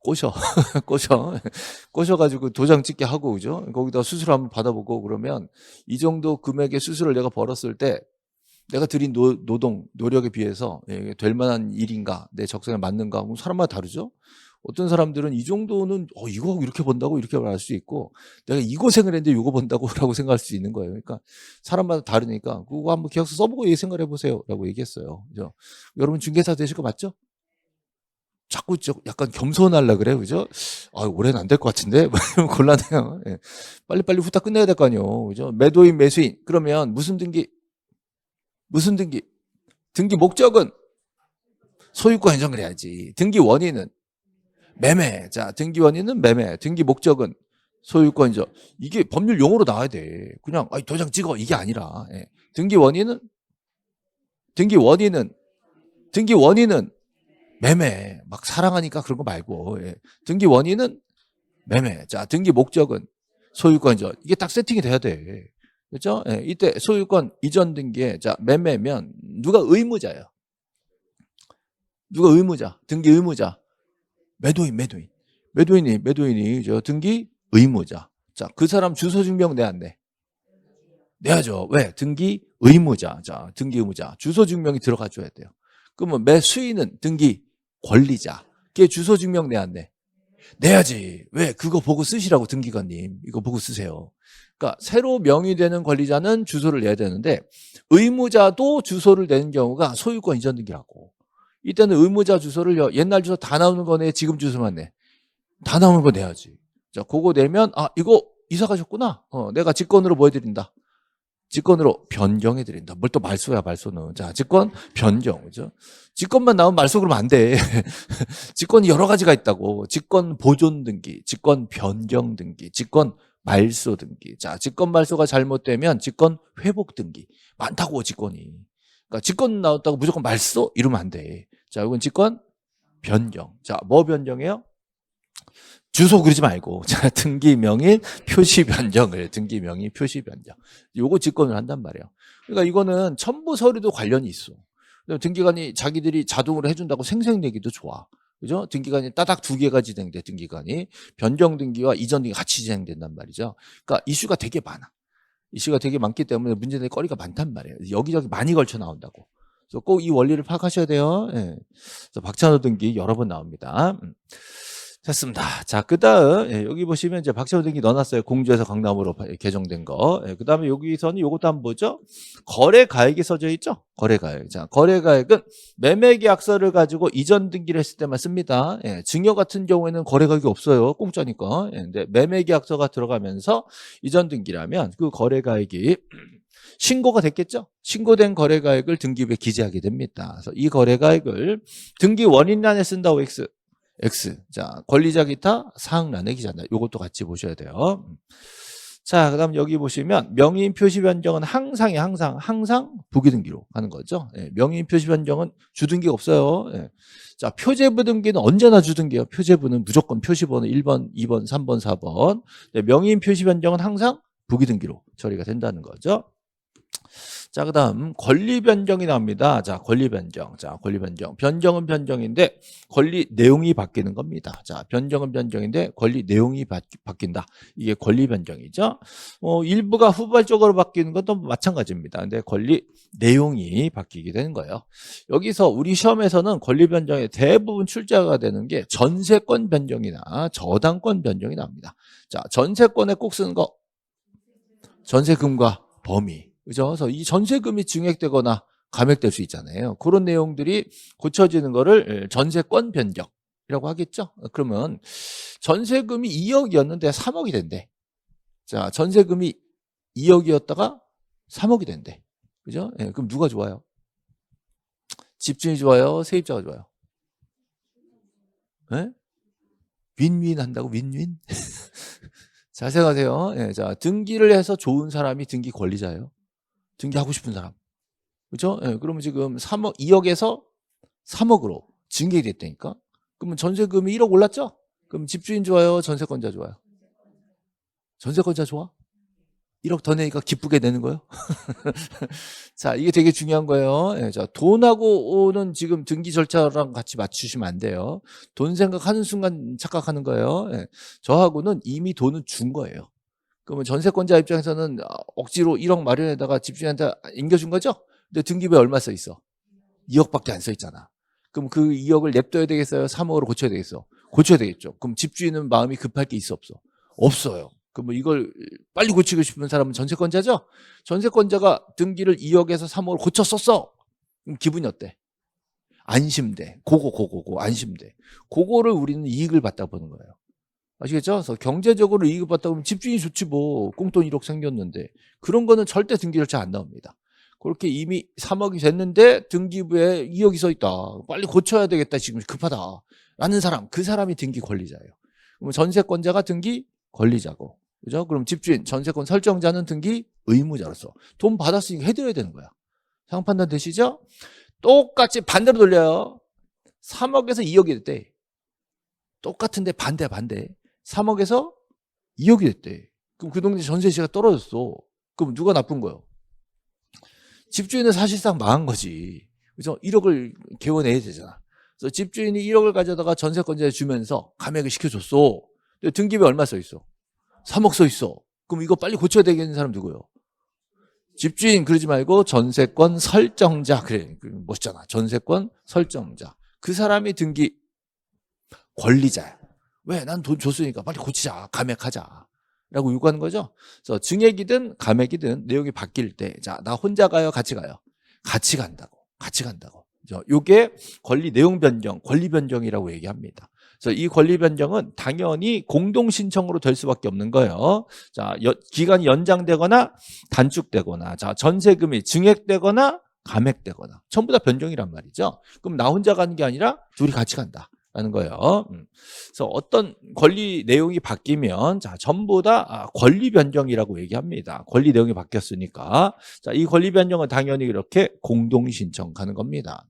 꼬셔 꼬셔가지고 도장 찍게 하고 그죠? 거기다 수수료 한번 받아보고 그러면 이 정도 금액의 수수료를 내가 벌었을 때 내가 들인 노동 노력에 비해서 될 만한 일인가 내 적성에 맞는가 그럼 사람마다 다르죠. 어떤 사람들은 이 정도는 이거 이렇게 번다고 이렇게 말할 수 있고 내가 이 고생을 했는데 이거 번다고 라고 생각할 수 있는 거예요. 그러니까 사람마다 다르니까 그거 한번 계약서 써보고 생각을 해보세요 라고 얘기했어요. 그죠? 여러분 중개사 되실 거 맞죠? 자꾸 약간 겸손하려 그래, 그죠? 아, 올해는 안 될 것 같은데? 곤란해요. 예. 빨리빨리 후딱 끝내야 될 거 아니에요. 그죠? 매도인, 매수인. 그러면 무슨 등기? 무슨 등기? 등기 목적은 소유권 인정을 해야지. 등기 원인은 매매. 자, 등기 원인은 매매. 등기 목적은 소유권 인정. 이게 법률 용어로 나와야 돼. 그냥, 도장 찍어. 이게 아니라. 예. 등기 원인은 매매. 막 사랑하니까 그런 거 말고. 예. 등기 원인은 매매. 자, 등기 목적은 소유권 이전. 이게 딱 세팅이 돼야 돼. 그렇죠? 예. 이때 소유권 이전 등기에 자, 매매면 누가 의무자예요? 누가 의무자? 등기 의무자. 매도인이 저 등기 의무자. 자, 그 사람 주소 증명 내 안 내? 내야죠. 왜? 등기 의무자. 자, 등기 의무자. 주소 증명이 들어가 줘야 돼요. 그러면 매수인은 등기 권리자. 걔 주소 증명 내 안 내? 내야지. 왜? 그거 보고 쓰시라고 등기관님. 이거 보고 쓰세요. 그러니까 새로 명의되는 권리자는 주소를 내야 되는데 의무자도 주소를 내는 경우가 소유권 이전 등기라고. 이때는 의무자 주소를 옛날 주소 다 나오는 거네. 지금 주소만 내. 다 나오는 거 내야지. 자, 그거 내면 이거 이사 가셨구나. 내가 직권으로 뭐 해드린다. 직권으로 변경해드린다. 뭘 또 말소야, 말소는. 자, 직권 변경. 그죠? 직권만 나오면 말소 그러면 안 돼. 직권이 여러 가지가 있다고. 직권 보존 등기, 직권 변경 등기, 직권 말소 등기. 자, 직권 말소가 잘못되면 직권 회복 등기. 많다고, 직권이. 그러니까 직권 나왔다고 무조건 말소? 이러면 안 돼. 자, 이건 직권 변경. 자, 뭐 변경해요? 주소 그러지 말고 자 등기 명의 표시 변경을 등기 명의 표시 변경 요거 직권을 한단 말이에요. 그러니까 이거는 첨부 서류도 관련이 있어. 등기관이 자기들이 자동으로 해준다고 생색내기도 좋아. 그죠? 등기관이 따닥 두 개가 진행돼. 등기관이 변경 등기와 이전 등기 같이 진행된단 말이죠. 그러니까 이슈가 되게 많아. 이슈가 되게 많기 때문에 문제될 거리가 많단 말이에요. 여기저기 많이 걸쳐 나온다고. 그래서 꼭 이 원리를 파악하셔야 돼요. 예. 그래서 박찬호 등기 여러 번 나옵니다. 됐습니다. 자, 그 다음, 여기 보시면 이제 박찬호 등기 넣어놨어요. 공주에서 강남으로 개정된 거. 그 다음에 여기서는 요것도 한번 보죠. 거래가액이 써져 있죠? 거래가액. 자, 거래가액은 매매계약서를 가지고 이전 등기를 했을 때만 씁니다. 증여 같은 경우에는 거래가액이 없어요. 공짜니까. 근데 매매계약서가 들어가면서 이전 등기라면 그 거래가액이 신고가 됐겠죠? 신고된 거래가액을 등기부에 기재하게 됩니다. 그래서 이 거래가액을 등기 원인란에 쓴다고 X. 자, 권리자 기타 사항란에 기재한다. 이것도 같이 보셔야 돼요. 자, 그 다음 여기 보시면 명의인 표시 변경은 항상 부기등기로 하는 거죠. 명의인 표시 변경은 주등기가 없어요. 자, 표제부 등기는 언제나 주등기예요. 표제부는 무조건 표시번호 1번, 2번, 3번, 4번. 명의인 표시 변경은 항상 부기등기로 처리가 된다는 거죠. 자, 그 다음 권리 변경이 나옵니다. 자, 권리 변경. 자, 권리 변경. 변경은 변경인데 권리 내용이 바뀌는 겁니다. 자, 변경은 변경인데 권리 내용이 바뀐다. 이게 권리 변경이죠. 일부가 후발적으로 바뀌는 것도 마찬가지입니다. 근데 권리 내용이 바뀌게 되는 거예요. 여기서 우리 시험에서는 권리 변경의 대부분 출제가 되는 게 전세권 변경이나 저당권 변경이 나옵니다. 자, 전세권에 꼭 쓰는 거 전세금과 범위. 그죠? 그래서 이 전세금이 증액되거나 감액될 수 있잖아요. 그런 내용들이 고쳐지는 거를 전세권 변경이라고 하겠죠? 그러면 전세금이 2억이었는데 3억이 된대. 자, 전세금이 2억이었다가 3억이 된대. 그죠? 그럼 누가 좋아요? 집주인이 좋아요? 세입자가 좋아요? 윈윈 한다고? 윈윈? 잘 생각하세요. 자, 등기를 해서 좋은 사람이 등기 권리자예요. 등기하고 싶은 사람. 그렇죠? 그러면 지금 3억, 2억에서 3억으로 증액이 됐다니까? 그러면 전세금이 1억 올랐죠? 그럼 집주인 좋아요? 전세권자 좋아요? 전세권자 좋아? 1억 더 내니까 기쁘게 내는 거예요? 자, 이게 되게 중요한 거예요. 자, 돈하고는 지금 등기 절차랑 같이 맞추시면 안 돼요. 돈 생각하는 순간 착각하는 거예요. 저하고는 이미 돈은 준 거예요. 그러면 전세권자 입장에서는 억지로 1억 마련에다가 집주인한테 인겨준 거죠? 근데 등기부에 얼마 써 있어? 2억밖에 안 써 있잖아. 그럼 그 2억을 냅둬야 되겠어요? 3억으로 고쳐야 되겠어? 고쳐야 되겠죠. 그럼 집주인은 마음이 급할 게 있어 없어? 없어요. 그럼 이걸 빨리 고치고 싶은 사람은 전세권자죠? 전세권자가 등기를 2억에서 3억으로 고쳤었어. 그럼 기분이 어때? 안심돼. 그거 안심돼. 그거를 우리는 이익을 받다 보는 거예요. 아시겠죠? 그래서 경제적으로 이익을 받다 보면 집주인이 좋지 뭐. 꽁돈 1억 생겼는데. 그런 거는 절대 등기 절차 안 나옵니다. 그렇게 이미 3억이 됐는데 등기부에 2억이 써 있다. 빨리 고쳐야 되겠다. 지금 급하다. 라는 사람, 그 사람이 등기 권리자예요. 그럼 전세권자가 등기 권리자고. 그죠? 그럼 집주인, 전세권 설정자는 등기 의무자로서 돈 받았으니까 해드려야 되는 거야. 상황 판단 되시죠? 똑같이 반대로 돌려요. 3억에서 2억이 됐대. 똑같은데 반대. 3억에서 2억이 됐대. 그럼 그 동네 전세시가 떨어졌어. 그럼 누가 나쁜 거예요? 집주인은 사실상 망한 거지. 그래서 1억을 개원해야 되잖아. 그래서 집주인이 1억을 가져다가 전세권자에 주면서 감액을 시켜줬어. 근데 등기부에 얼마 써 있어? 3억 써 있어. 그럼 이거 빨리 고쳐야 되겠는 사람 누구예요? 집주인 그러지 말고 전세권 설정자. 그래 멋있잖아. 전세권 설정자. 그 사람이 등기 권리자야. 왜? 난 돈 줬으니까 빨리 고치자. 감액하자. 라고 요구하는 거죠. 그래서 증액이든 감액이든 내용이 바뀔 때, 자, 나 혼자 가요? 같이 가요? 같이 간다고. 요게 권리 내용 변경, 권리 변경이라고 얘기합니다. 그래서 이 권리 변경은 당연히 공동 신청으로 될 수밖에 없는 거예요. 자, 기간이 연장되거나 단축되거나, 자, 전세금이 증액되거나 감액되거나, 전부 다 변경이란 말이죠. 그럼 나 혼자 가는 게 아니라 둘이 같이 간다. 라는 거예요. 그래서 어떤 권리 내용이 바뀌면 자 전부 다 권리 변경이라고 얘기합니다. 권리 내용이 바뀌었으니까 자 이 권리 변경은 당연히 이렇게 공동 신청 가는 겁니다.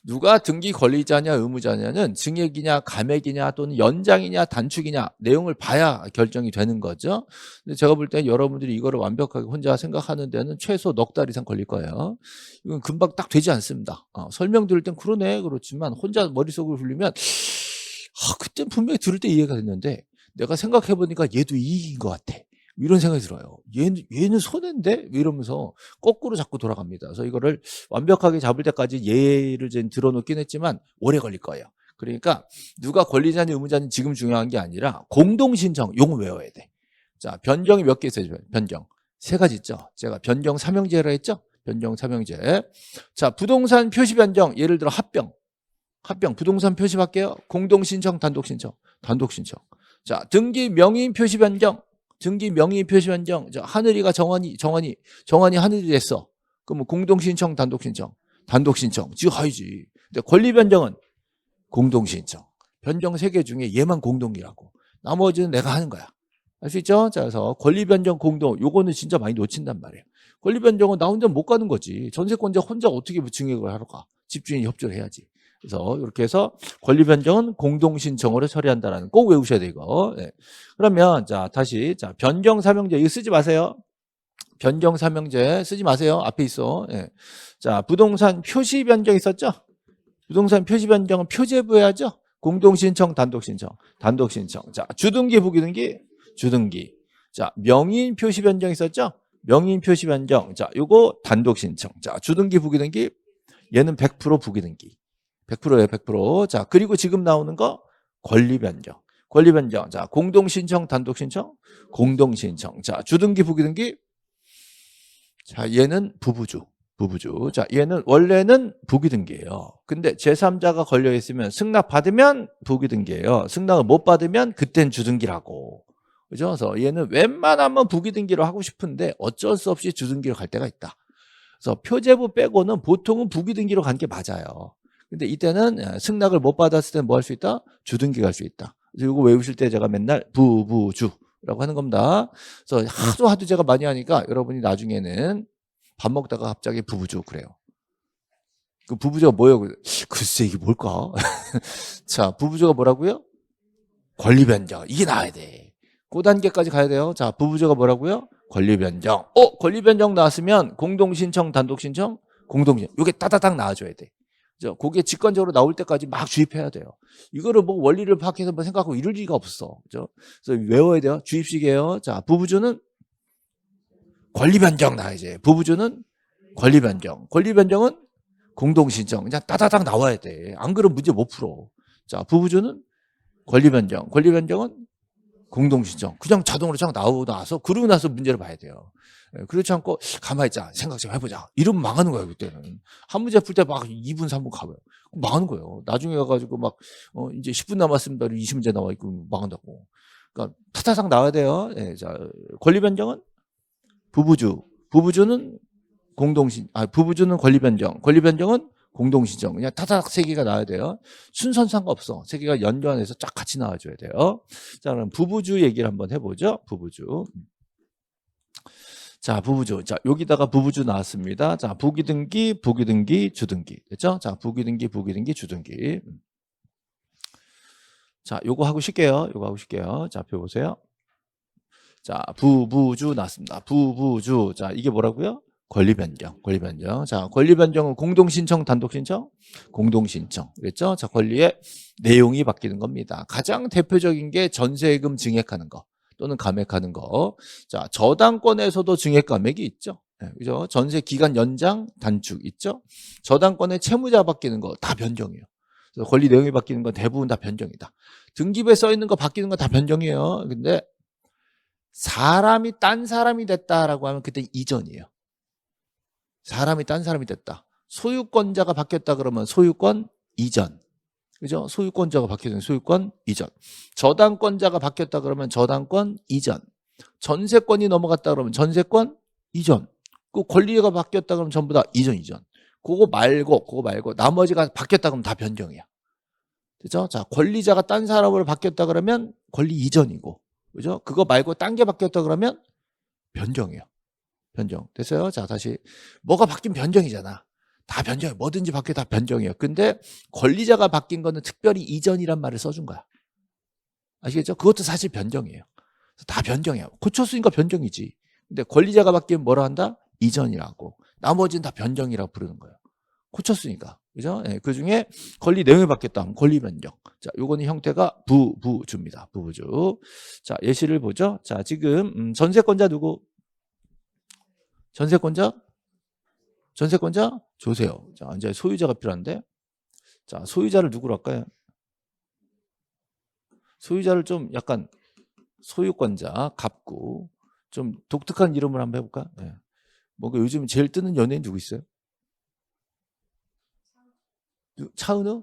누가 등기 권리자냐 의무자냐는 증액이냐 감액이냐 또는 연장이냐 단축이냐 내용을 봐야 결정이 되는 거죠. 근데 제가 볼 때 여러분들이 이거를 완벽하게 혼자 생각하는 데는 최소 넉 달 이상 걸릴 거예요. 이건 금방 딱 되지 않습니다. 설명 들을 땐 그러네 그렇지만 혼자 머릿속으로 굴리면 그때 분명히 들을 때 이해가 됐는데 내가 생각해보니까 얘도 이익인 것 같아. 이런 생각이 들어요. 얘는 손해인데? 이러면서 거꾸로 자꾸 돌아갑니다. 그래서 이거를 완벽하게 잡을 때까지 예를 들어놓긴 했지만 오래 걸릴 거예요. 그러니까 누가 권리자니 의무자니 지금 중요한 게 아니라 공동신청, 용어 외워야 돼. 자, 변경이 몇 개 있어요? 변경. 3가지 있죠. 제가 변경 삼형제라 했죠? 변경 삼형제. 자, 부동산 표시 변경. 예를 들어 합병. 부동산 표시 바뀌어요. 공동신청, 단독신청. 자, 등기 명의인 표시 변경. 등기 명의 표시 변경. 하늘이가 정환이 하늘이 됐어. 그러면 공동신청, 단독신청. 지금 하이지. 근데 권리 변경은 공동신청. 변경 3개 중에 얘만 공동이라고. 나머지는 내가 하는 거야. 알 수 있죠? 자, 그래서 권리 변경 공동. 요거는 진짜 많이 놓친단 말이에요. 권리 변경은 나 혼자 못 가는 거지. 전세권자 혼자 어떻게 증액을 하러 가? 집주인이 협조를 해야지. 그래서 이렇게 해서 권리 변경은 공동 신청으로 처리한다라는 꼭 외우셔야 돼 이거. 네. 그러면 자 다시 자 변경 삼형제 이거 쓰지 마세요. 변경 삼형제 쓰지 마세요. 앞에 있어. 네. 자 부동산 표시 변경 있었죠? 부동산 표시 변경은 표제부 해야죠. 공동 신청, 단독 신청. 자 주등기, 부기등기, 주등기. 자 명의인 표시 변경 있었죠? 명의인 표시 변경. 자 요거 단독 신청. 자 주등기, 부기등기. 얘는 100% 부기등기. 100%예요, 100%. 자, 그리고 지금 나오는 거 권리 변경. 자, 공동 신청, 단독 신청, 공동 신청. 자, 주등기, 부기등기. 자, 얘는 부부주. 자, 얘는 원래는 부기등기예요. 근데 제3자가 걸려 있으면 승낙 받으면 부기등기예요. 승낙을 못 받으면 그땐 주등기라고. 그죠? 그래서 얘는 웬만하면 부기등기로 하고 싶은데 어쩔 수 없이 주등기로 갈 때가 있다. 그래서 표제부 빼고는 보통은 부기등기로 간 게 맞아요. 근데 이때는 승낙을 못 받았을 때는 뭐 할 수 있다? 주등기 갈 수 있다. 그래서 이거 외우실 때 제가 맨날 부부주라고 하는 겁니다. 그래서 하도 제가 많이 하니까 여러분이 나중에는 밥 먹다가 갑자기 부부주 그래요. 그 부부주가 뭐예요? 글쎄 이게 뭘까? 자, 부부주가 뭐라고요? 권리 변경. 이게 나와야 돼. 그 단계까지 가야 돼요. 자, 부부주가 뭐라고요? 권리 변경. 권리 변경 나왔으면 공동 신청, 단독 신청, 공동 신청. 이게 따다닥 나와줘야 돼. 그게 직관적으로 나올 때까지 막 주입해야 돼요. 이거를 뭐 원리를 파악해서 뭐 생각하고 이럴 리가 없어. 그죠? 그래서 외워야 돼요. 주입식이에요. 자, 부부주는 권리 변경 나야지. 부부주는 권리 변경. 권리 변경은 공동 신청. 그냥 따다닥 나와야 돼. 안 그러면 문제 못 풀어. 자, 부부주는 권리 변경. 권리 변경은 공동신청. 그냥 자동으로 쫙 나와서 그러고 나서 문제를 봐야 돼요. 그렇지 않고 가만히 있자. 생각 좀 해보자. 이러면 망하는 거예요, 그때는. 한 문제 풀 때 막 2분, 3분 가봐요. 망하는 거예요. 나중에 가가지고 막, 이제 10분 남았습니다. 20문제 나와 있고 망한다고. 그러니까 타타상 나와야 돼요. 예, 자, 권리 변경은 부부주. 부부주는 부부주는 권리 변경. 권리 변경은 공동신청. 그냥 타닥 세 개가 나와야 돼요. 순서는 상관없어. 세 개가 연관해서 쫙 같이 나와줘야 돼요. 자, 그럼 부부주 얘기를 한번 해보죠. 부부주. 자, 부부주. 자, 여기다가 부부주 나왔습니다. 자, 부기등기, 부기등기, 주등기. 됐죠? 자, 부기등기, 부기등기, 주등기. 자, 요거 하고 쉴게요. 요거 하고 쉴게요. 자, 펴보세요. 자, 부부주 나왔습니다. 부부주. 자, 이게 뭐라고요? 권리 변경, 권리 변경. 자, 권리 변경은 공동 신청, 단독 신청? 공동 신청. 그랬죠? 자, 권리의 내용이 바뀌는 겁니다. 가장 대표적인 게 전세금 증액하는 거 또는 감액하는 거. 자, 저당권에서도 증액 감액이 있죠. 네, 그죠? 전세 기간 연장, 단축 있죠? 저당권의 채무자 바뀌는 거 다 변경이에요. 그래서 권리 내용이 바뀌는 건 대부분 다 변경이다. 등기부에 써 있는 거 바뀌는 거 다 변경이에요. 근데 사람이 딴 사람이 됐다라고 하면 그때 이전이에요. 사람이 딴 사람이 됐다. 소유권자가 바뀌었다 그러면 소유권 이전. 그죠? 소유권자가 바뀌는 소유권 이전. 저당권자가 바뀌었다 그러면 저당권 이전. 전세권이 넘어갔다 그러면 전세권 이전. 그 권리가 바뀌었다 그러면 전부 다 이전. 그거 말고 나머지가 바뀌었다 그러면 다 변경이야. 그죠? 자, 권리자가 딴 사람으로 바뀌었다 그러면 권리 이전이고. 그죠? 그거 말고 딴 게 바뀌었다 그러면 변경이에요. 변경. 됐어요? 자, 다시. 뭐가 바뀐 변경이잖아. 다 변경이에요. 뭐든지 바뀌어 다 변경이에요. 근데 권리자가 바뀐 거는 특별히 이전이란 말을 써준 거야. 아시겠죠? 그것도 사실 변경이에요. 다 변경이에요. 고쳤으니까 변경이지. 근데 권리자가 바뀌면 뭐라 한다? 이전이라고. 나머지는 다 변경이라고 부르는 거예요. 고쳤으니까. 그죠? 네, 그 중에 권리 내용이 바뀌었다 하면 권리 변경. 자, 요거는 형태가 부부주입니다. 부부주. 자, 예시를 보죠. 자, 지금, 전세권자 누구? 전세권자 조세호. 자, 이제 소유자가 필요한데. 자, 소유자를 누구로 할까요? 소유자를 좀 약간 소유권자, 갑구. 좀 독특한 이름을 한번 해볼까? 네. 뭔가 요즘 제일 뜨는 연예인 누구 있어요? 차은우?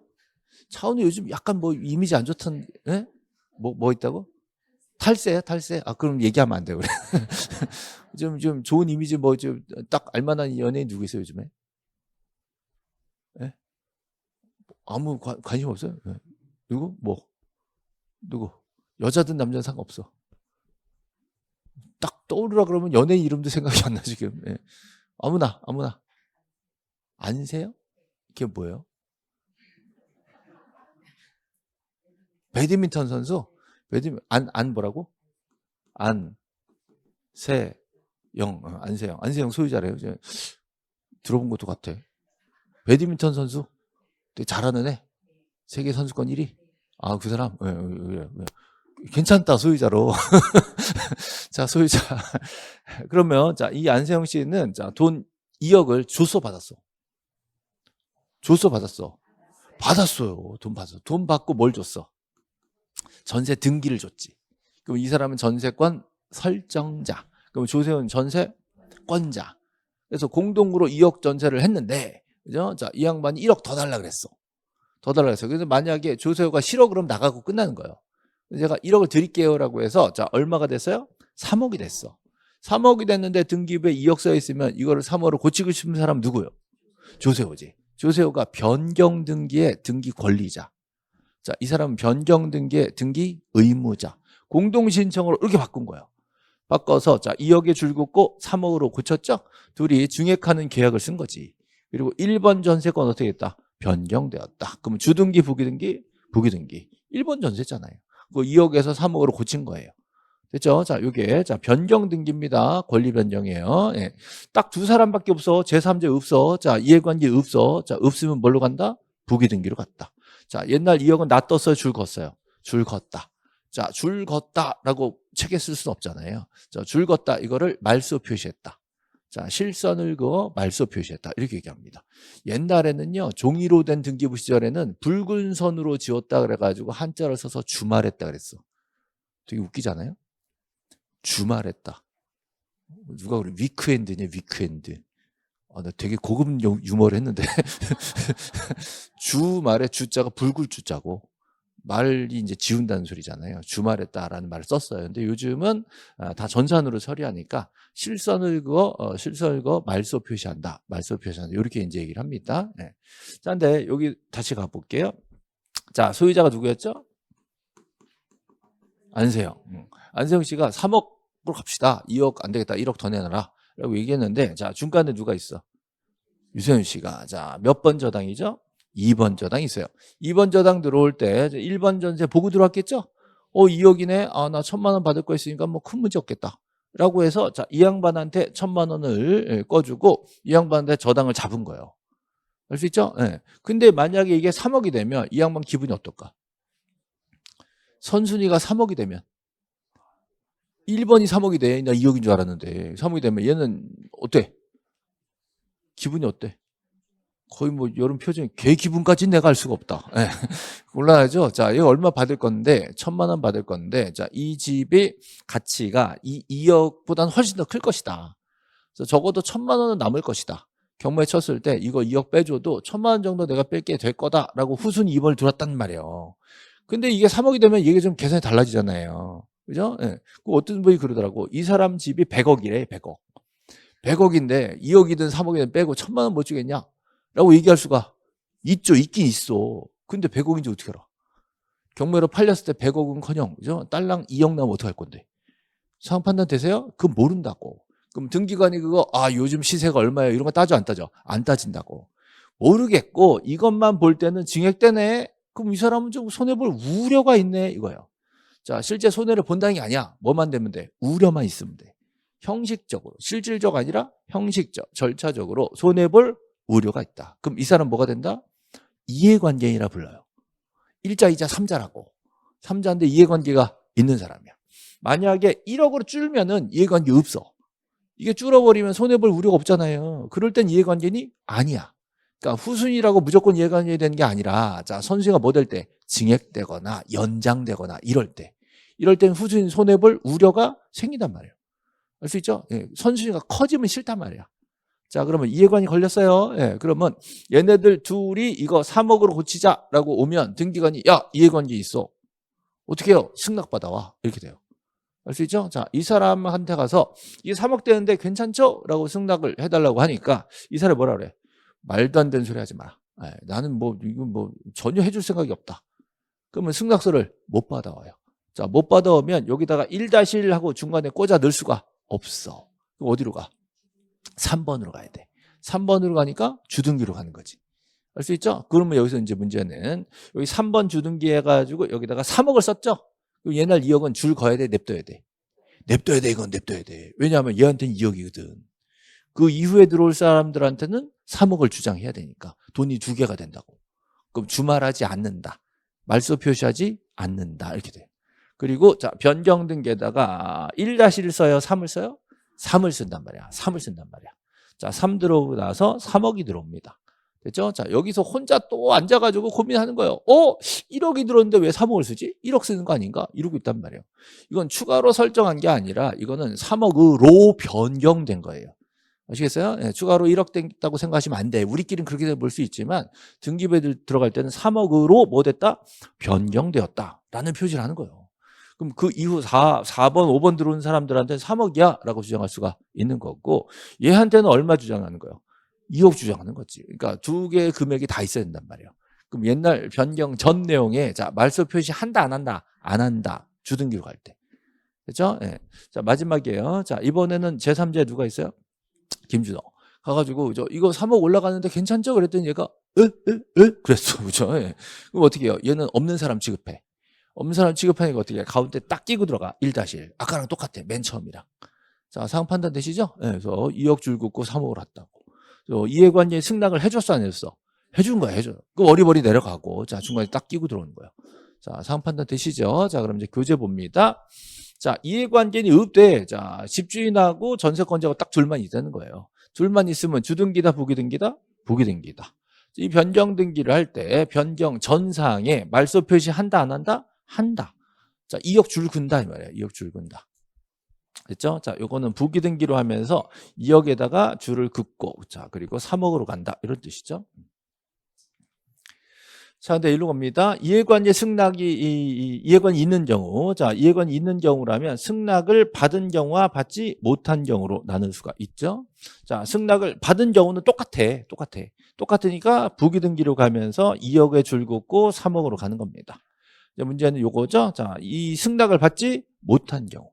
차은우 요즘 약간 뭐 이미지 안 좋던, 예? 뭐 있다고? 탈세야, 탈세? 아, 그럼 얘기하면 안 돼요, 그래. 좀 좋은 이미지 뭐 좀 딱 알만한 연예인 누구 있어요, 요즘에? 예? 아무 관심 없어요? 예. 누구? 누구? 여자든 남자든 상관없어. 딱 떠오르라 그러면 연예인 이름도 생각이 안 나, 지금. 예. 아무나. 안세요? 그게 뭐예요? 배드민턴 선수? 안 뭐라고? 안세영. 안세영 소유자래요. 들어본 것도 같아. 배드민턴 선수? 되게 잘하는 애? 세계 선수권 1위? 아, 그 사람? 왜. 괜찮다, 소유자로. 자, 소유자. 그러면, 자, 이 안세영 씨는, 자, 돈 2억을 줬어, 받았어? 줬어, 받았어? 받았어요. 돈 받았어. 돈 받고 뭘 줬어? 전세 등기를 줬지. 그럼 이 사람은 전세권 설정자. 그럼 조세호는 전세권자. 그래서 공동으로 2억 전세를 했는데, 그죠? 자, 이 양반이 1억 더 달라 그랬어. 그래서 만약에 조세호가 싫어 그럼 나가고 끝나는 거예요. 제가 1억을 드릴게요라고 해서, 자, 얼마가 됐어요? 3억이 됐어. 3억이 됐는데 등기부에 2억 써 있으면 이거를 3억으로 고치고 싶은 사람 누구요? 조세호지. 조세호가 변경 등기의 등기 권리자. 자, 이 사람은 변경 등기의 등기 의무자. 공동 신청으로 이렇게 바꾼 거예요. 바꿔서, 자, 2억에 줄 긋고 3억으로 고쳤죠? 둘이 증액하는 계약을 쓴 거지. 그리고 1번 전세권 어떻게 됐다? 변경되었다. 그러면 주등기, 부기등기? 부기등기. 1번 전세잖아요. 그 2억에서 3억으로 고친 거예요. 됐죠? 자, 요게, 자, 변경 등기입니다. 권리 변경이에요. 예. 딱 두 사람밖에 없어. 제3자 없어. 자, 이해관계 없어. 자, 없으면 뭘로 간다? 부기등기로 갔다. 자, 옛날 2억은 놔뒀어요? 줄 걷어요? 줄 걷다. 자, 줄 걷다라고 책에 쓸 수는 없잖아요. 자, 줄 걷다. 이거를 말소 표시했다. 자, 실선을 그어 말소 표시했다. 이렇게 얘기합니다. 옛날에는요, 종이로 된 등기부 시절에는 붉은 선으로 지웠다 그래가지고 한자를 써서 주말했다 그랬어. 되게 웃기잖아요. 주말했다. 누가 그래? 위크엔드냐, 위크엔드. 나 되게 고급 유머를 했는데. 주말에 주자가 붉을 주자고, 말이 이제 지운다는 소리잖아요. 주말했다라는 말을 썼어요. 근데 요즘은 다 전산으로 처리하니까 실선을 그어 말소 표시한다. 말소 표시한다. 이렇게 이제 얘기를 합니다. 네. 자, 근데 여기 다시 가볼게요. 자, 소유자가 누구였죠? 안세영. 안세영 씨가 3억으로 갑시다. 2억 안 되겠다. 1억 더 내놔라. 라고 얘기했는데, 자, 중간에 누가 있어? 유세윤 씨가. 자, 몇 번 저당이죠? 2번 저당 있어요. 2번 저당 들어올 때 1번 전세 보고 들어왔겠죠? 2억이네. 나 1,000만 원 받을 거 있으니까 뭐 큰 문제 없겠다. 라고 해서 자, 이 양반한테 1,000만 원을 꺼주고 이 양반한테 저당을 잡은 거예요. 알 수 있죠? 네. 근데 만약에 이게 3억이 되면 이 양반 기분이 어떨까? 선순위가 3억이 되면 1번이 3억이 돼. 나 2억인 줄 알았는데 3억이 되면 얘는 어때? 기분이 어때? 거의 뭐 여름 표정이 걔 기분까지는 내가 알 수가 없다. 네. 곤란하죠? 자, 이거 얼마 받을 건데 1,000만 원 받을 건데 자, 이 집의 가치가 2억보다는 훨씬 더 클 것이다. 그래서 적어도 1,000만 원은 남을 것이다. 경매에 쳤을 때 이거 2억 빼줘도 1,000만 원 정도 내가 뺄게 될 거다라고 후순위 2번을 들었단 말이에요. 근데 이게 3억이 되면 이게 좀 계산이 달라지잖아요. 그죠? 네. 어떤 분이 그러더라고. 이 사람 집이 100억이래, 100억. 100억인데 2억이든 3억이든 빼고 1,000만 원 못 주겠냐? 라고 얘기할 수가 있죠. 있긴 있어. 근데 100억인지 어떻게 알아? 경매로 팔렸을 때 100억은커녕 그죠? 딸랑 2억 나면 어떡할 건데? 상황 판단 되세요? 그건 모른다고. 그럼 등기관이 그거 요즘 시세가 얼마예요? 이런 거 따져 안 따져? 안 따진다고. 모르겠고 이것만 볼 때는 증액되네. 그럼 이 사람은 좀 손해볼 우려가 있네 이거예요. 자, 실제 손해를 본다는 게 아니야. 뭐만 되면 돼? 우려만 있으면 돼. 형식적으로, 실질적 아니라 형식적, 절차적으로 손해볼 우려가 있다. 그럼 이 사람 뭐가 된다? 이해관계인이라 불러요. 1자, 2자, 3자라고. 3자인데 이해관계가 있는 사람이야. 만약에 1억으로 줄면은 이해관계 없어. 이게 줄어버리면 손해볼 우려가 없잖아요. 그럴 땐 이해관계인이 아니야. 그러니까 후순위라고 무조건 이해관계인이 되는 게 아니라 자, 선순위가 뭐 될 때? 증액되거나 연장되거나 이럴 땐 후순위 손해볼 우려가 생긴단 말이에요. 알 수 있죠? 예, 선순위가 커지면 싫단 말이야. 자, 그러면 이해관이 걸렸어요. 예, 그러면 얘네들 둘이 이거 3억으로 고치자라고 오면 등기관이 야, 이해관계 있어. 어떻게 해요? 승낙받아와. 이렇게 돼요. 알 수 있죠? 자, 이 사람한테 가서 이게 3억 되는데 괜찮죠? 라고 승낙을 해달라고 하니까 이 사람이 뭐라 그래? 말도 안 되는 소리 하지 마라. 예, 나는 이거 전혀 해줄 생각이 없다. 그러면 승낙서를 못 받아와요. 자, 못 받아오면 여기다가 1-1 하고 중간에 꽂아 넣을 수가 없어. 그럼 어디로 가? 3번으로 가야 돼. 3번으로 가니까 주등기로 가는 거지. 알 수 있죠? 그러면 여기서 이제 문제는 여기 3번 주등기 해가지고 여기다가 3억을 썼죠? 그럼 얘날 2억은 줄 거야 돼? 냅둬야 돼? 냅둬야 돼. 이건 냅둬야 돼. 왜냐하면 얘한테는 2억이거든. 그 이후에 들어올 사람들한테는 3억을 주장해야 되니까 돈이 2개가 된다고. 그럼 주말하지 않는다. 말소 표시하지 않는다. 이렇게 돼. 그리고 자, 변경 등기에다가 1-1 써요? 3을 써요? 3을 쓴단 말이야. 3을 쓴단 말이야. 자, 3 들어오고 나서 3억이 들어옵니다. 됐죠? 자, 여기서 혼자 또 앉아가지고 고민하는 거예요. 1억이 들어오는데 왜 3억을 쓰지? 1억 쓰는 거 아닌가? 이러고 있단 말이에요. 이건 추가로 설정한 게 아니라 이거는 3억으로 변경된 거예요. 아시겠어요? 네, 추가로 1억 됐다고 생각하시면 안 돼. 우리끼리는 그렇게 볼 수 있지만 등기부에 들어갈 때는 3억으로 뭐 됐다? 변경되었다라는 표시를 하는 거예요. 그럼 그 이후 4번, 5번 들어온 사람들한테는 3억이야 라고 주장할 수가 있는 거고 얘한테는 얼마 주장하는 거예요? 2억 주장하는 거지. 그러니까 두 개의 금액이 다 있어야 된단 말이에요. 그럼 옛날 변경 전 내용에 자, 말소 표시 한다 안 한다? 안 한다. 주등기로 갈 때. 그렇죠? 네. 자, 마지막이에요. 자, 이번에는 제3자에 누가 있어요? 김준호. 가가지고 이거 3억 올라가는데 괜찮죠? 그랬더니 얘가 그랬어. 그죠? 예. 그럼 어떻게 해요? 얘는 없는 사람 취급해. 없는 사람 취급하니까 어떻게 해? 가운데 딱 끼고 들어가. 1-1. 아까랑 똑같아. 맨 처음이랑. 자, 상황 판단 되시죠? 네, 그래서 2억 줄 긋고 3억을 했다고. 이해관계 승낙을 해줬어 안 해줬어? 해준 거야. 해줘. 그 어리버리 내려가고 자, 중간에 딱 끼고 들어오는 거예요. 자, 상황 판단 되시죠? 자, 그럼 이제 교재 봅니다. 자, 이해관계인이 없대. 자, 집주인하고 전세권자가 딱 둘만 있다는 거예요. 둘만 있으면 주등기다, 부기등기다? 부기등기다. 이 변경 등기를 할 때 변경 전사항에 말소 표시 한다, 안 한다? 한다. 자, 2억 줄 근다 이 말이에요. 2억 줄 근다. 됐죠? 자, 요거는 부기등기로 하면서 2억에다가 줄을 긋고, 자, 그리고 3억으로 간다. 이런 뜻이죠. 자, 근데 일로 갑니다. 이해관계 승낙이, 이해관이 있는 경우. 자, 이해관이 있는 경우라면 승낙을 받은 경우와 받지 못한 경우로 나눌 수가 있죠. 자, 승낙을 받은 경우는 똑같아. 똑같으니까 부기등기로 가면서 2억에 줄 긋고 3억으로 가는 겁니다. 이제 문제는 요거죠. 자, 이 승낙을 받지 못한 경우.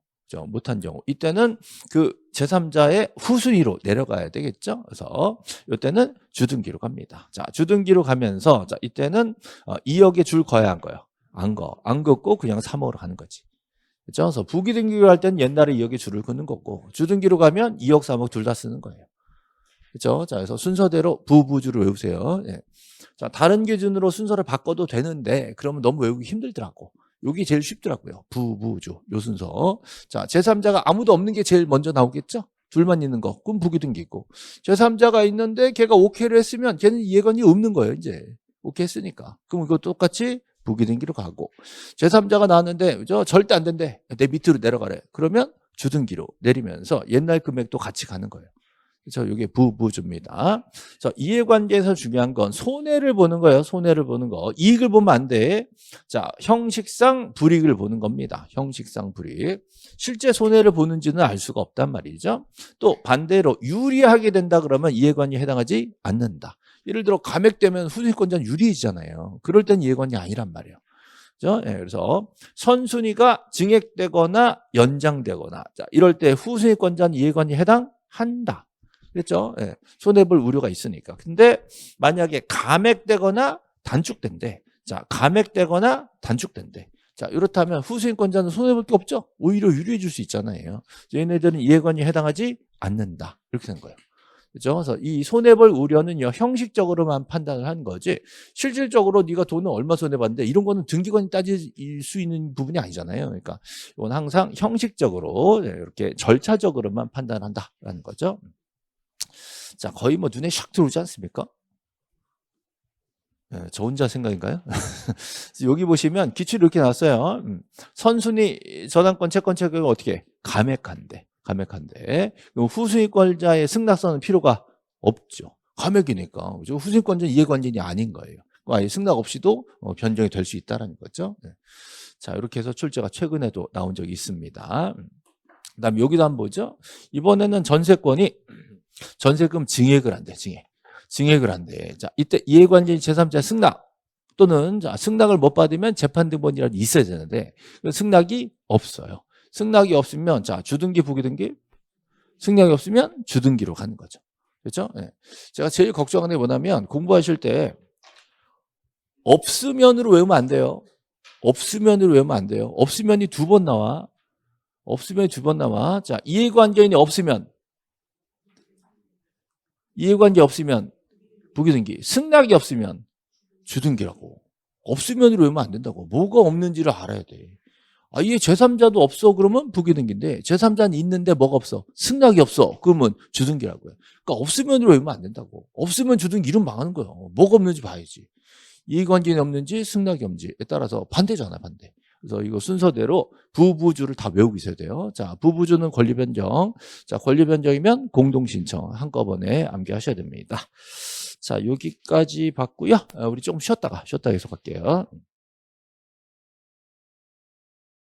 못한 경우. 이때는 그 제3자의 후순위로 내려가야 되겠죠. 그래서 이때는 주등기로 갑니다. 자, 주등기로 가면서 자, 이때는 2억에 줄 거야 안 거요? 안 긋고 그냥 3억으로 가는 거지. 그렇죠? 그래서 부기등기로 할 때는 옛날에 2억에 줄을 긋는 거고 주등기로 가면 2억, 3억 둘 다 쓰는 거예요. 그렇죠? 자, 그래서 순서대로 부부주를 외우세요. 예. 자, 다른 기준으로 순서를 바꿔도 되는데 그러면 너무 외우기 힘들더라고. 여기 제일 쉽더라고요. 부부주 요 순서. 자, 제3자가 아무도 없는 게 제일 먼저 나오겠죠? 둘만 있는 거. 그럼 부기등기고. 제3자가 있는데 걔가 오케이를 했으면 걔는 이해관이 없는 거예요. 이제 오케이 했으니까. 그럼 이거 똑같이 부기등기로 가고. 제3자가 나왔는데 저 절대 안 된대. 내 밑으로 내려가래. 그러면 주등기로 내리면서 옛날 금액도 같이 가는 거예요. 그렇죠? 이게 부부주입니다. 자, 이해관계에서 중요한 건 손해를 보는 거예요. 손해를 보는 거. 이익을 보면 안 돼. 자, 형식상 불이익을 보는 겁니다. 형식상 불이익. 실제 손해를 보는지는 알 수가 없단 말이죠. 또 반대로 유리하게 된다 그러면 이해관계에 해당하지 않는다. 예를 들어 감액되면 후순위권자는 유리해지잖아요. 그럴 땐 이해관계 아니란 말이에요. 그렇죠? 네, 그래서 선순위가 증액되거나 연장되거나 자, 이럴 때 후순위권자는 이해관계에 해당한다. 그렇죠? 예, 손해볼 우려가 있으니까. 근데 만약에 감액되거나 단축된대. 자, 감액되거나 단축된대. 자, 이렇다면 후수인권자는 손해볼 게 없죠? 오히려 유리해 줄 수 있잖아요. 얘네들은 이해관계에 해당하지 않는다. 이렇게 된 거예요. 그렇죠? 그래서 이 손해볼 우려는요, 형식적으로만 판단을 한 거지, 실질적으로 네가 돈을 얼마 손해봤는데 이런 거는 등기관이 따질 수 있는 부분이 아니잖아요. 그러니까 이건 항상 형식적으로 이렇게 절차적으로만 판단한다라는 거죠. 자, 거의 뭐 눈에 샥 들어오지 않습니까? 네, 저 혼자 생각인가요? 여기 보시면 기출이 이렇게 나왔어요. 선순위 저당권 채권 체결은 어떻게? 감액한대. 그럼 후순위권자의 승낙서는 필요가 없죠. 감액이니까. 그죠? 후순위권자 이해관계인이 아닌 거예요. 아예 승낙 없이도 변경이 될 수 있다는 거죠. 네. 자, 이렇게 해서 출제가 최근에도 나온 적이 있습니다. 그다음 여기도 한번 보죠. 이번에는 전세권이 전세금 증액을 한대. 증액을 한대. 자, 이때 이해관계인 제3자 승낙 또는 자, 승낙을 못 받으면 재판 등본이라도 있어야 되는데 승낙이 없어요. 승낙이 없으면 자, 주등기 부기등기, 승낙이 없으면 주등기로 가는 거죠. 그렇죠? 네. 제가 제일 걱정하는 게 뭐냐면 공부하실 때 없으면으로 외우면 안 돼요. 없으면으로 외우면 안 돼요. 없으면이 두 번 나와. 없으면이 두 번 나와. 자, 이해관계인이 없으면, 이해관계 없으면 부기등기, 승낙이 없으면 주등기라고. 없으면으로 외우면 안 된다고. 뭐가 없는지를 알아야 돼. 아예 제3자도 없어 그러면 부기등기인데 제3자는 있는데 뭐가 없어? 승낙이 없어. 그러면 주등기라고요. 그러니까 없으면으로 외우면 안 된다고. 없으면 주등기 이름 망하는 거예요. 뭐가 없는지 봐야지. 이해관계는 없는지 승낙이 없는지에 따라서 반대잖아, 반대. 그래서 이거 순서대로 부부주를 다 외우고 있어야 돼요. 자, 부부주는 권리변경. 자, 권리변경이면 공동신청 한꺼번에 암기하셔야 됩니다. 자, 여기까지 봤고요. 우리 좀 쉬었다가 계속 할게요.